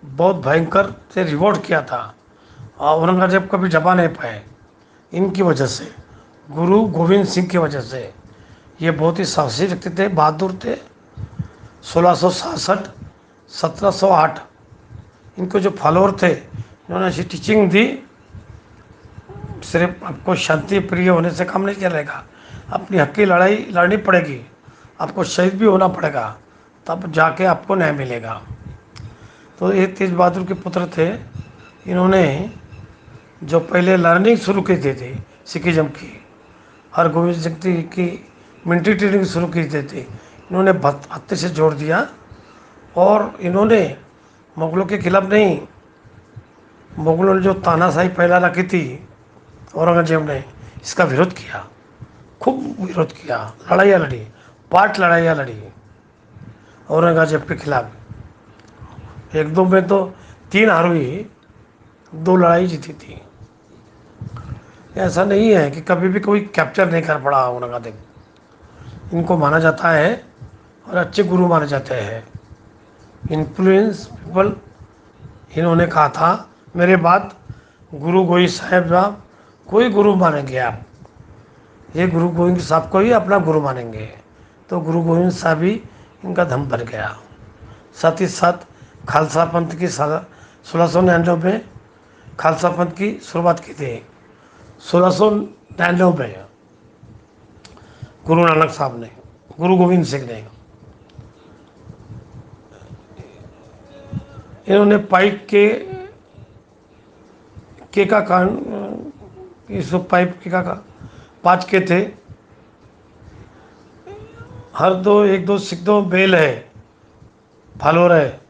बहुत भयंकर से रिवोल्ट किया था, औरंगजेब कभी दबा नहीं पाए। इनकी वजह से, गुरु गोविंद सिंह की वजह से। ये बहुत ही साहसी व्यक्ति थे, बहादुर थे। 1666 1708 इनको जो फॉलोअर थे, इन्होंने ऐसी टीचिंग दी, सिर्फ आपको शांति प्रिय होने से काम नहीं चलेगा, अपनी हक की लड़ाई लड़नी पड़ेगी, आपको शहीद भी होना पड़ेगा, तब जाके आपको न्याय मिलेगा। तो ये तेज बहादुर के पुत्र थे। इन्होंने जो पहले लर्निंग शुरू की थी सिखिज्म की, हरगोविंद सिंह की मिलिट्री ट्रेनिंग शुरू की थी, इन्होंने हत्या से जोड़ दिया। और इन्होंने मुगलों के खिलाफ नहीं, मुगलों ने जो तानाशाही पहला रखी थी औरंगजेब ने, इसका विरोध किया, खूब विरोध किया, लड़ाइयाँ लड़ी, 5 लड़ाइयाँ लड़ी औरंगजेब के खिलाफ। एक दो में तो 3 हार हुई, 2 लड़ाई जीती थी। ऐसा नहीं है कि कभी भी कोई कैप्चर नहीं कर पड़ा औरंगजेब। इनको माना जाता है और अच्छे गुरु माने जाते हैं, इन्फ्लुएंस पीपल। इन्होंने कहा था मेरे बाद गुरु गोविंद साहब कोई गुरु मानेंगे आप, ये गुरु गोविंद साहब को ही अपना गुरु मानेंगे। तो गुरु गोविंद साहब ही इनका धर्म बन गया। साथ ही साथ खालसा पंथ की 1699 में खालसा पंथ की शुरुआत की थी। 1699 में गुरु नानक साहब ने, गुरु गोविंद सिंह ने। इन्होंने पाइप के का कान, इसको पाइप के का 5 के थे, हर 2 1 2 सिख 2 बेल है, फलोर है,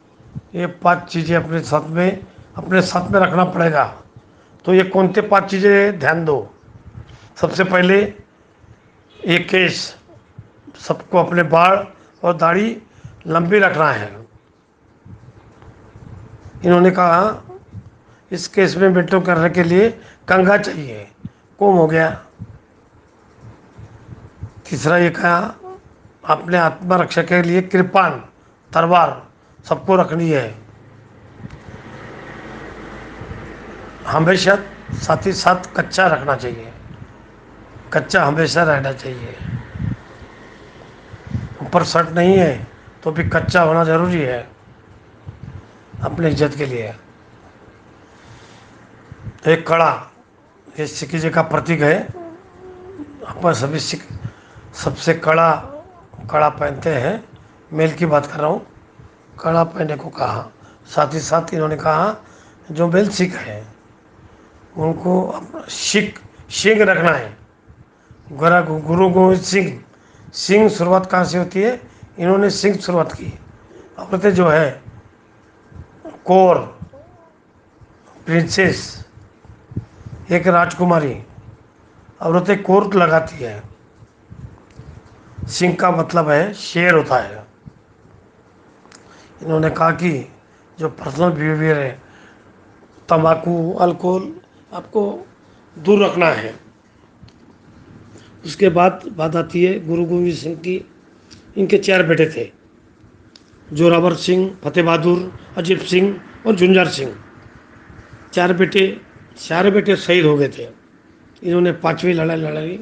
ये 5 चीज़ें अपने साथ में रखना पड़ेगा। तो ये कौन थे 5 चीज़ें, ध्यान दो। सबसे पहले ये केस, सबको अपने बाल और दाढ़ी लंबी रखना है। इन्होंने कहा इस केस में मेंटेन करने के लिए कंघा चाहिए, कोम हो गया। तीसरा ये कहा अपने आत्मरक्षा के लिए कृपान तलवार सबको रखनी है, हमेशा साथ ही साथ कच्चा रखना चाहिए, कच्चा हमेशा रहना चाहिए। ऊपर शर्ट नहीं है तो भी कच्चा होना जरूरी है अपने इज्जत के लिए। एक कड़ा, ये सिक्की जी का प्रतीक है। अपन सभी सिख सबसे कड़ा कड़ा पहनते हैं, मेल की बात कर रहा हूँ। कड़ा पहनने को कहा, साथ ही साथ इन्होंने कहा जो मेल सिख है उनको अपना सिंह रखना है। गुरु गोविंद सिंह, सिंह शुरुआत कहाँ से होती है? इन्होंने सिंह शुरुआत की। औरतें जो है कौर, प्रिंसेस, एक राजकुमारी, औरतें कोर्ट लगाती है। सिंह का मतलब है शेर होता है। इन्होंने कहा कि जो पर्सनल बिहेवियर है, तंबाकू, अल्कोहल आपको दूर रखना है। उसके बाद बात आती है गुरु गोविंद सिंह की। इनके 4 बेटे थे, जोरावर सिंह, फतेह बहादुर, अजीत सिंह और झुंझार सिंह। 4 बेटे शहीद हो गए थे। इन्होंने 5वीं लड़ाई लड़ी,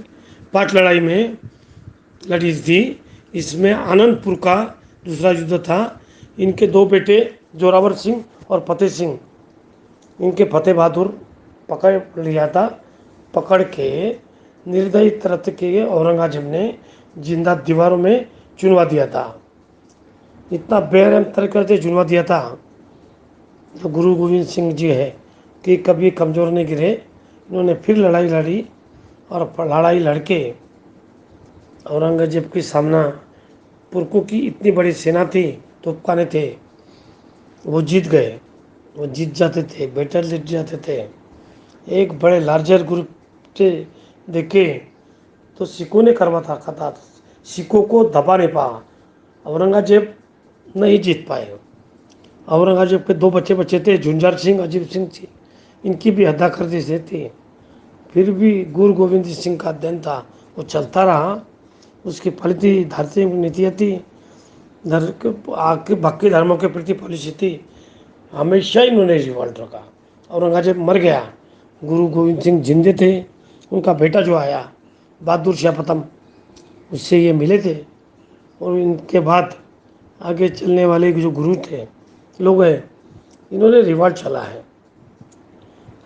5 लड़ाई में लड़ी थी। इसमें आनंदपुर का दूसरा युद्ध था। इनके 2 बेटे जोरावर सिंह और फतेह सिंह, इनके फतेह बहादुर पकड़ लिया था। पकड़ के निर्दयी तरह के औरंगजेब ने जिंदा दीवारों में चुनवा दिया था। इतना बेरहम तरीके से चुनवा दिया था तो गुरु गोविंद सिंह जी है कि कभी कमज़ोर नहीं गिरे। इन्होंने फिर लड़ाई लड़ी और लड़ाई लड़के औरंगजेब की सामना, तुर्कों की इतनी बड़ी सेना थी, तोपखाने थे, वो जीत गए। वो जीत जाते थे, बैटल जीत जाते थे। एक बड़े लार्जर ग्रुप से देखे तो सिखों ने करवा था, सिखों को दबा नहीं पाया, औरंगजेब नहीं जीत पाए। औरंगजेब के 2 बच्चे थे, झुंझार सिंह, अजीत सिंह थी, इनकी भी हत्या कर दी थी। फिर भी गुरु गोविंद सिंह का अध्ययन था, वो चलता रहा। उसकी फलित धार्मिक नीतियाँ थी, बाकी धर्मों के प्रति पॉलिसी थी। हमेशा इन्होंने रिवॉल्ट रखा। औरंगजेब मर गया, गुरु गोविंद सिंह जिंदे थे। उनका बेटा जो आया बहादुर शाह प्रथम, उससे ये मिले थे। और इनके बाद आगे चलने वाले जो गुरु थे लोग हैं, इन्होंने रिवॉल्ट चला है।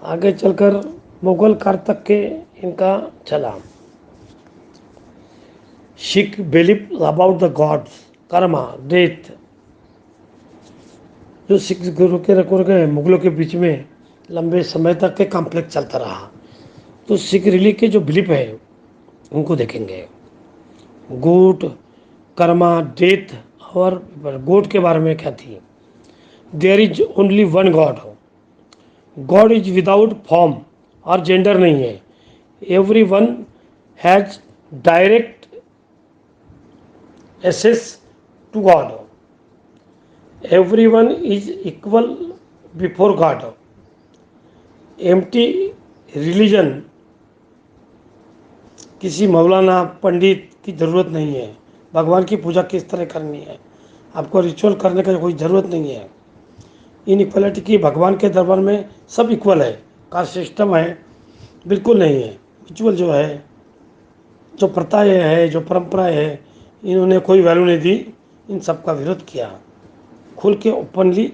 आगे चलकर मुगल काल तक के इनका चला। Sikh believe about the gods, Karma, death. जो सिख गुरु के रखों के मुगलों के बीच में लंबे समय तक के कॉम्प्लेक्स चलता रहा। तो सिख रिलीजन के जो बिलीफ है उनको देखेंगे। God, karma, death. और गोट के बारे में क्या थी? There is only one God, God is without form और जेंडर नहीं है। Every one has direct access to God, every one is equal before God. Empty religion, किसी मौलाना पंडित की ज़रूरत नहीं है। भगवान की पूजा किस तरह करनी है, आपको रिचुअल करने का कोई ज़रूरत नहीं है। इन इक्वलिटी की भगवान के दरबार में सब इक्वल है। कास्ट सिस्टम है बिल्कुल नहीं है। रिचुअल जो है, जो प्रथाएँ है, जो परंपराएं है, इन्होंने कोई वैल्यू नहीं दी। इन सब का विरोध किया खुल के, ओपनली।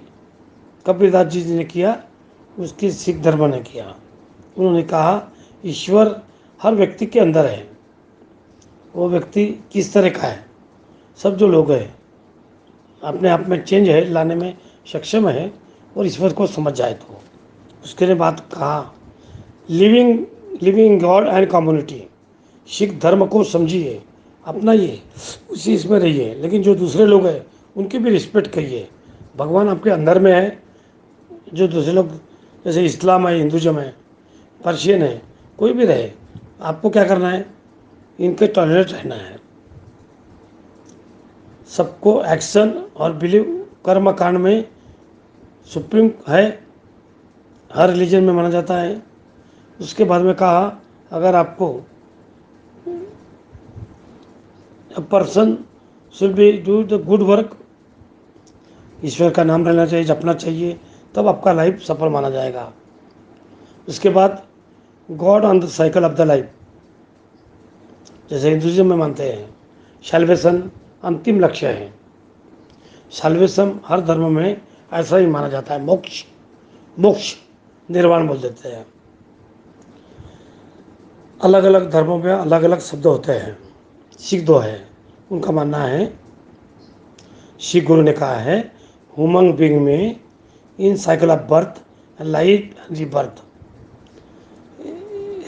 कबीरदास जी ने किया, उसकी सिख धर्म ने किया। उन्होंने कहा ईश्वर हर व्यक्ति के अंदर है, वो व्यक्ति किस तरह का है। सब जो लोग हैं अपने आप में चेंज है लाने में सक्षम है, और ईश्वर को समझ जाए तो उसके लिए बात कहा। Living God and community, Sikh धर्म को समझिए, अपनाइए, उसी इसमें रहिए, लेकिन जो दूसरे लोग हैं उनकी भी रिस्पेक्ट करिए। भगवान आपके अंदर में है। जो दूसरे लोग जैसे इस्लाम है, हिंदुज़म है, पर्शियन है, कोई भी रहे, आपको क्या करना है? इनके टॉलरेट रहना है। सबको एक्शन और बिलीव कर्म कांड में सुप्रीम है, हर रिलीजन में माना जाता है। उसके बाद में कहा अगर आपको a person should be do the good work, ईश्वर का नाम लेना चाहिए, जपना चाहिए, तब आपका लाइफ सफल माना जाएगा। उसके बाद God on the cycle of the life, जैसे हिंदुइज्म में मानते हैं सैल्वेशन अंतिम लक्ष्य है। सैल्वेशन हर धर्म में ऐसा ही माना जाता है, मोक्ष, मोक्ष निर्वाण बोल देते हैं। अलग अलग धर्मों में अलग अलग शब्द होते हैं। सिख दो है, उनका मानना है, सिख गुरु ने कहा है, ह्यूमन बीइंग में in cycle of birth life and rebirth,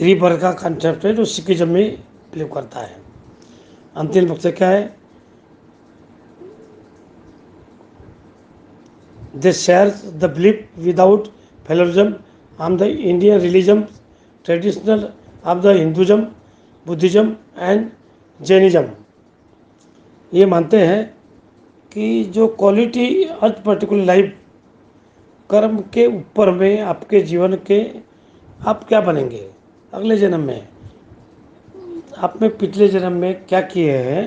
rebirth का कंसेप्ट है जो सिखिज्म में बिलीव करता है। अंतिम लक्ष्य क्या है? They share the belief without fatalism on the Indian religion traditional of the Hinduism, Buddhism and Jainism. ये मानते हैं कि जो क्वालिटी अर्थ पर्टिकुलर लाइफ कर्म के ऊपर में आपके जीवन के आप क्या बनेंगे अगले जन्म में, आपने पिछले जन्म में क्या किए हैं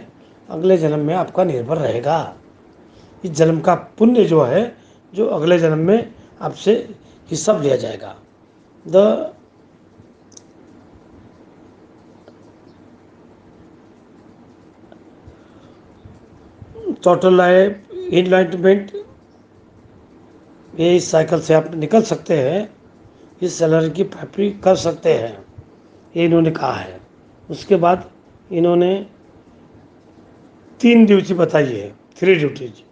अगले जन्म में आपका निर्भर रहेगा। इस जन्म का पुण्य जो है जो अगले जन्म में आपसे हिसाब लिया जाएगा। द टोटल लाइफ इनलाइटमेंट, ये इस साइकिल से आप निकल सकते हैं, इस सैलरी की प्राप्ति कर सकते हैं, ये इन्होंने कहा है। उसके बाद इन्होंने 3 ड्यूटी बताई है, 3 ड्यूटीज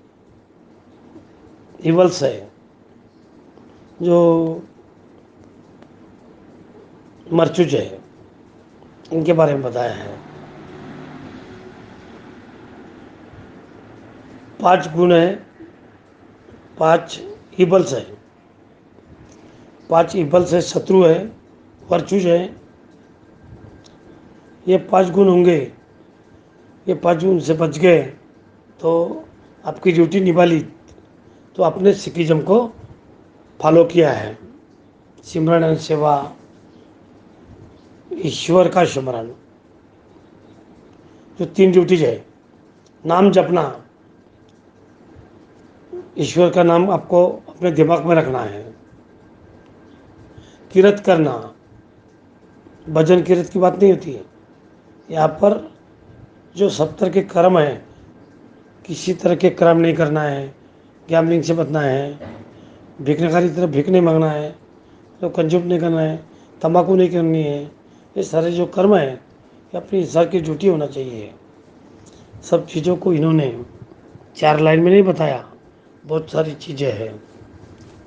इवल्स है जो मर्चुज है, इनके बारे में बताया है। 5 गुण है, 5 इबल्स है, 5 इबल्स है, शत्रु है, वर्चुज है। ये 5 गुण होंगे, ये 5 गुण से बच गए तो आपकी ड्यूटी निभा ली, तो आपने सिखिज्म को फॉलो किया है। सिमरन एंड सेवा, ईश्वर का सिमरन, जो 3 ड्यूटीज है। नाम जपना, ईश्वर का नाम आपको अपने दिमाग में रखना है। किरत करना, भजन किरत की बात नहीं होती है यहाँ पर। जो 70 के कर्म है, किसी तरह के कर्म नहीं करना है, गैम्बलिंग से बचना है, भिखनकारी तरफ भीख नहीं मांगना है, तो कंज्यूम नहीं करना है, तंबाकू नहीं करनी है। ये सारे जो कर्म है ये अपनी हिसाब की ड्यूटी होना चाहिए। सब चीज़ों को इन्होंने 4 लाइन में नहीं बताया, बहुत सारी चीज़ें हैं,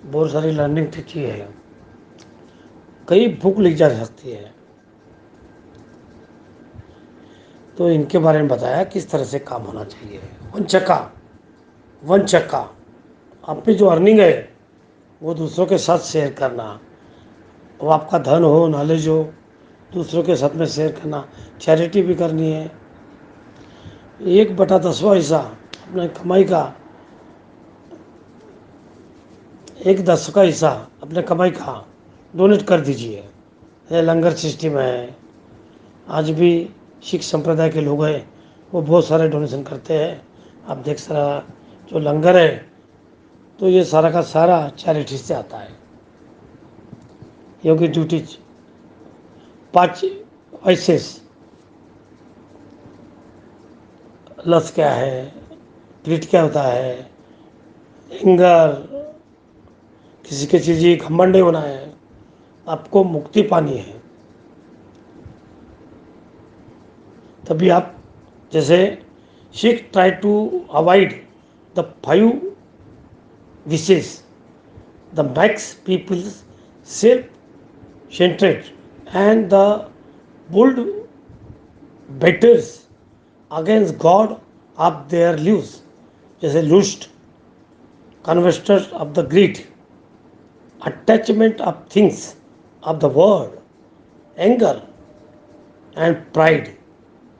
बहुत सारी लर्निंग की है, कई बुक लिख जा सकती है। तो इनके बारे में बताया किस तरह से काम होना चाहिए। वन चक्का, आप में जो अर्निंग है वो दूसरों के साथ शेयर करना, वो आपका धन हो, नॉलेज हो, दूसरों के साथ में शेयर करना, चैरिटी भी करनी है। 1/10वां हिस्सा अपने कमाई का, 1/10 का हिस्सा अपने कमाई का डोनेट कर दीजिए। ये लंगर सिस्टम है, आज भी सिख संप्रदाय के लोग हैं वो बहुत सारे डोनेशन करते हैं। आप देख सारा जो लंगर है तो ये सारा का सारा चैरिटी से आता है। योगी ड्यूटीज 5 वाइसेस, लस क्या है, ग्रीड क्या होता है, एंगर, किसी के चीज़ घमंड नहीं होना है, आपको मुक्ति पानी है। तभी आप, जैसे Sikh try to avoid the 5 vices, the max people self centred and the bold betters against God of their lives, जैसे lust, covetousness of the greed, attachment of things of the world, anger and pride.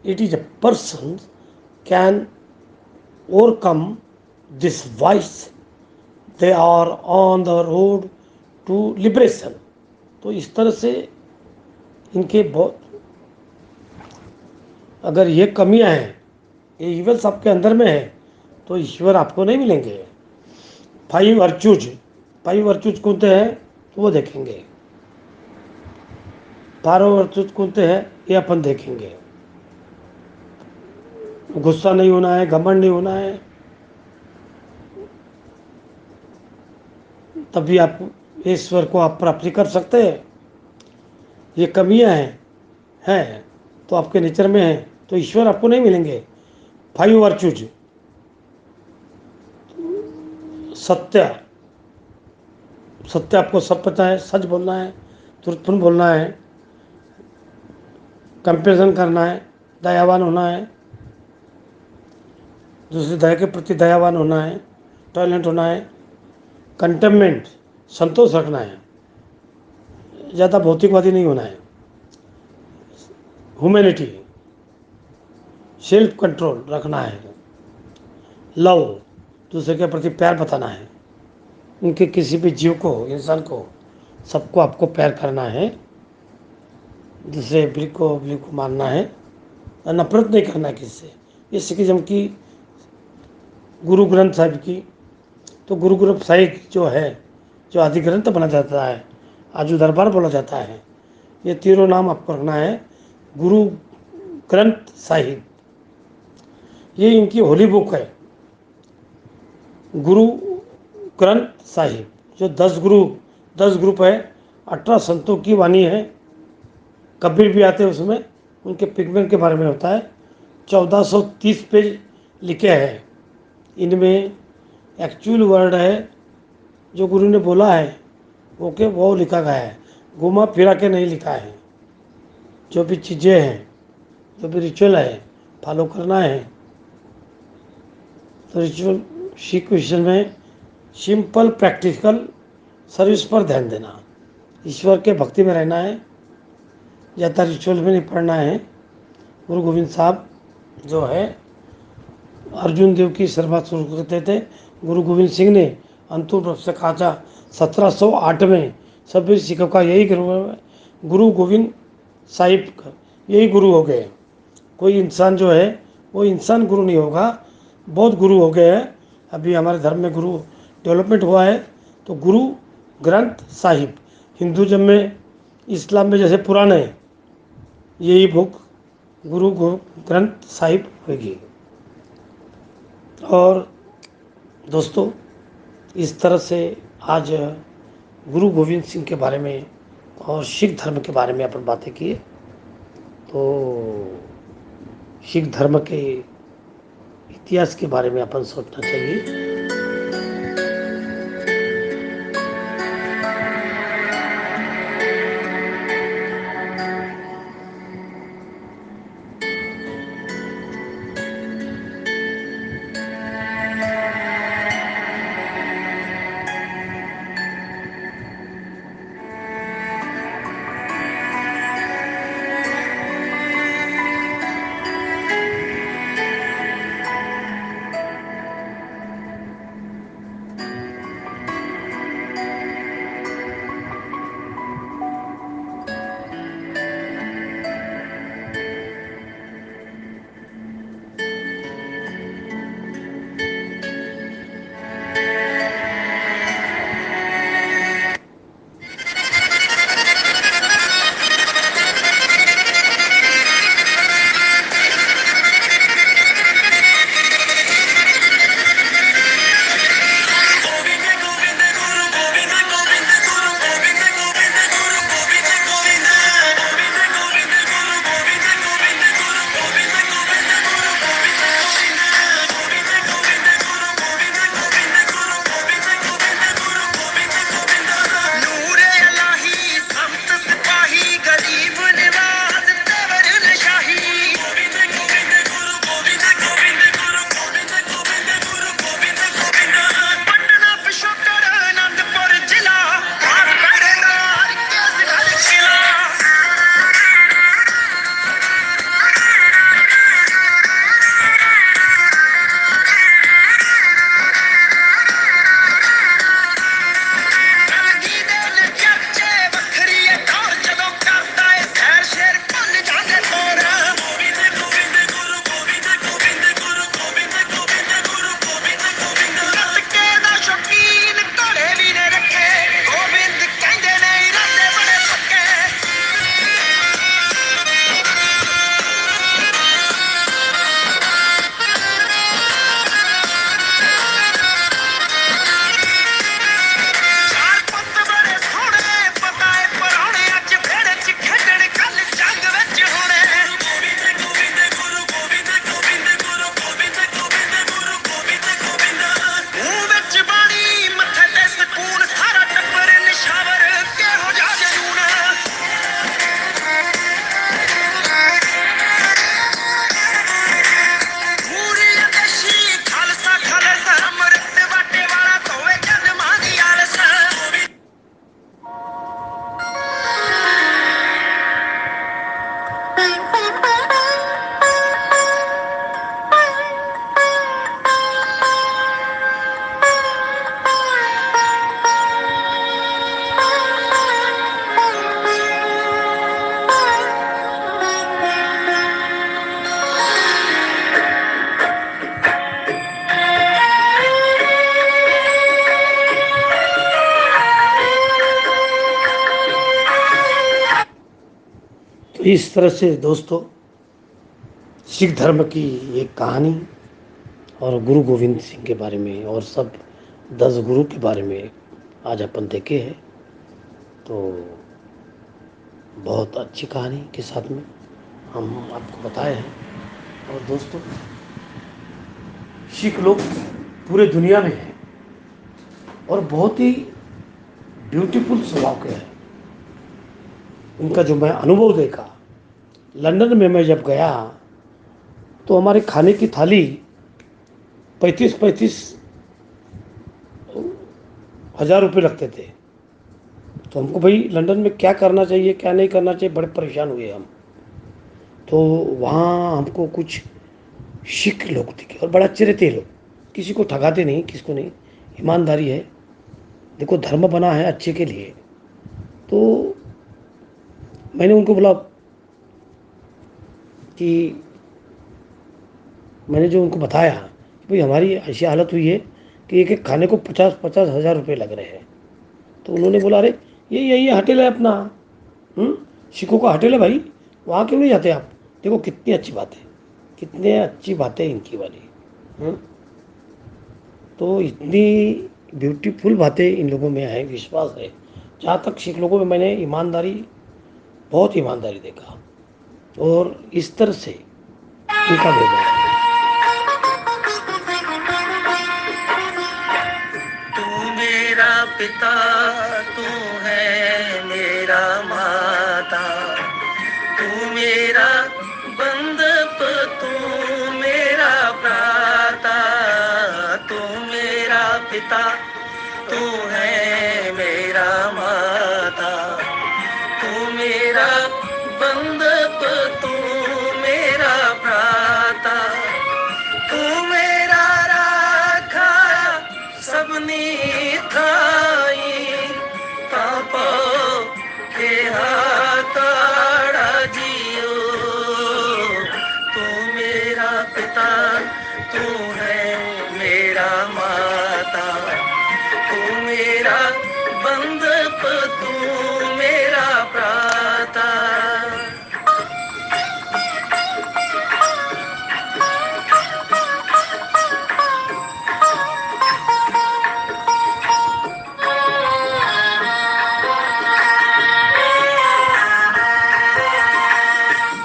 It is a person can overcome this vice they are on the road to liberation. तो इस तरह से इनके बहुत, अगर ये कमियां हैं, ये इवल्स आपके अंदर में है, तो ईश्वर आपको नहीं मिलेंगे। 5 वर्चूज, 5 वर्चूज कौन से हैं तो वो देखेंगे। 12 वर्चूज कौन से हैं ये अपन देखेंगे। गुस्सा नहीं होना है, घमंड नहीं होना है, तभी आप ईश्वर को आप प्राप्ति कर सकते हैं। ये कमियां हैं तो आपके नेचर में है, तो ईश्वर आपको नहीं मिलेंगे। 5 वर्चूज, सत्य, सत्य आपको सब पता है, सच बोलना है, ट्रुथफुल बोलना है, कंपेरिजन करना है, दयावान होना है, दूसरी दया के प्रति दयावान होना है, टॉयलेंट होना है, कंटेनमेंट, संतोष रखना है, ज़्यादा भौतिकवादी नहीं होना है, ह्यूमैनिटी, सेल्फ कंट्रोल रखना है, लव, दूसरे के प्रति प्यार बताना है, उनके किसी भी जीव को, इंसान को, सबको आपको प्यार करना है, दूसरे बिल को मानना है, और नफरत नहीं करना है किससे। ये सिखिज्म की गुरु ग्रंथ साहिब की, तो गुरु ग्रंथ साहिब जो है, जो आदि ग्रंथ बना जाता है, आजू दरबार बोला जाता है, ये तीनों नाम आपको रखना है। गुरु ग्रंथ साहिब, ये इनकी होली बुक है। गुरु ग्रंथ साहिब, जो 10 ग्रुप है, 18 संतों की वाणी है, कबीर भी आते हैं उसमें, उनके पिगमेंट के बारे में होता है। 1430 पेज लिखे हैं। इनमें एक्चुअल वर्ड है जो गुरु ने बोला है, ओके, वो लिखा गया है, घुमा फिरा के नहीं लिखा है। जो भी चीज़ें हैं, जो भी रिचुअल है, फॉलो करना है। तो रिचुअल सिख क्वेश्चन में सिंपल प्रैक्टिकल सर्विस पर ध्यान देना, ईश्वर के भक्ति में रहना है, ज़्यादा रिचुअल में नहीं पढ़ना है। गुरु गोविंद साहब जो है अर्जुन देव की शर्मा शुरू करते थे, गुरु गोविंद सिंह ने अंतिम रूप से कहा था 1708 में, सभी सिखों का यही गुरु है, गुरु गोविंद साहिब का यही गुरु हो गए। कोई इंसान जो है वो इंसान गुरु नहीं होगा, बहुत गुरु हो गए हैं। अभी हमारे धर्म में गुरु डेवलपमेंट हुआ है। तो गुरु ग्रंथ साहिब, हिंदुज़म में, इस्लाम में जैसे पुराण है, यही बुक ग्रंथ साहिब होगी। और दोस्तों, इस तरह से आज गुरु गोविंद सिंह के बारे में और सिख धर्म के बारे में अपन बातें किए। तो सिख धर्म के इतिहास के बारे में अपन सोचना चाहिए। इस तरह से दोस्तों सिख धर्म की एक कहानी और गुरु गोविंद सिंह के बारे में और सब 10 गुरु के बारे में आज अपन देखे हैं। तो बहुत अच्छी कहानी के साथ में हम आपको बताए हैं। और दोस्तों सिख लोग पूरे दुनिया में हैं और बहुत ही ब्यूटीफुल स्वभाव के हैं। उनका जो मैं अनुभव देखा लंदन में, मैं जब गया तो हमारे खाने की थाली 35-35 हज़ार रुपये लगते थे। तो हमको भाई लंदन में क्या करना चाहिए क्या नहीं करना चाहिए, बड़े परेशान हुए हम। तो वहाँ हमको कुछ सिख लोग दिखे और बड़ा अच्छे रहते हैं लोग, किसी को ठगाते नहीं, किसी को नहीं, ईमानदारी है। देखो धर्म बना है अच्छे के लिए। तो मैंने उनको बोला कि मैंने जो उनको बताया कि भाई हमारी ऐसी हालत हुई है कि एक एक खाने को 50-50 हज़ार रुपये लग रहे हैं। तो उन्होंने बोला अरे ये होटल है अपना, सिखों का होटल है भाई, वहाँ क्यों नहीं जाते आप। देखो कितनी अच्छी बात है, कितनी अच्छी बात है इनकी वाली। तो इतनी ब्यूटीफुल बातें इन लोगों में है, विश्वास है। जहाँ तक सिख लोगों में मैंने ईमानदारी, बहुत ईमानदारी देखा और इस तरह से इनका व्यवहार है। तू मेरा पिता, तू है मेरा माता, तू मेरा बंधप, तू मेरा भ्राता, तू मेरा पिता, तू है मेरा माता, तू मेरा बंधप, तू मेरा भ्राता, तू मेरा राखा सबनी थाई, पापो के हाथाड़ा जियो, तू मेरा पिता, तू है मेरा माता, तू मेरा बंधप, तू मेरा भ्राता।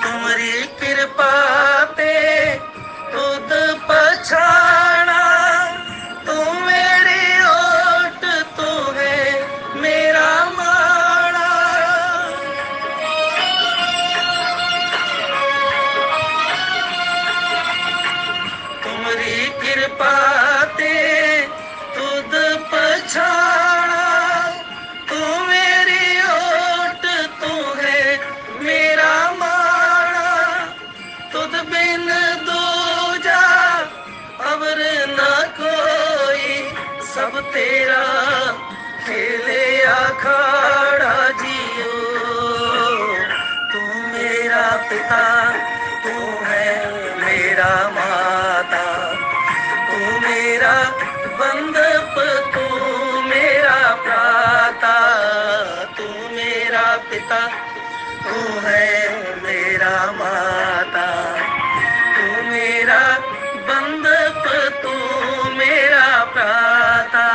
तुम्हारी कृपा पे खुद पछाड़ा, तू मेरी ओट, तू है मेरा माड़ा, तुम्हारी कृपा ते खुद पछाड़ा, तू मेरी ओट, तू है मेरा माड़ा, तुद बिन दूजा अवर न कोई, सब तेरा खेले अखाड़ा जियो, तू मेरा पिता, तू है मेरा माता, तू मेरा बंधप, तू मेरा भ्राता, तू मेरा पिता, तू है मेरा माता, तू मेरा बंधप, तू मेरा भ्राता।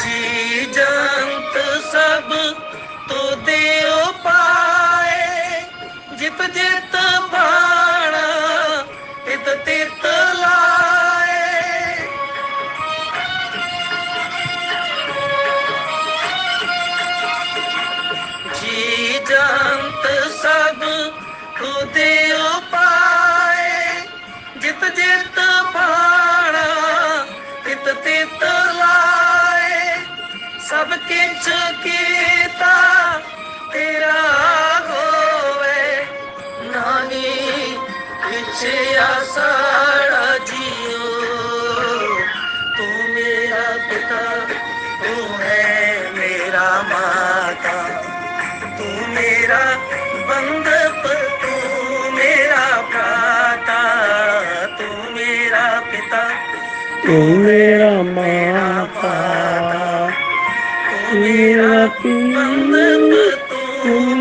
जी जंत सब तो देव पाए, जित जित भाणा तित तित लाए, जी जंत सब तो देव पाए, जित जित भाणा तित तित लाए, सब किछ कीता तेरा होवे, नानी किछ आसाड़ा जियो, तू मेरा पिता, तू है मेरा माता, तू मेरा बंधप तू मेरा भ्राता, तू मेरा पिता, तू मेरा माता, तू तू मेरा मेरा बंधप पीर, तू तू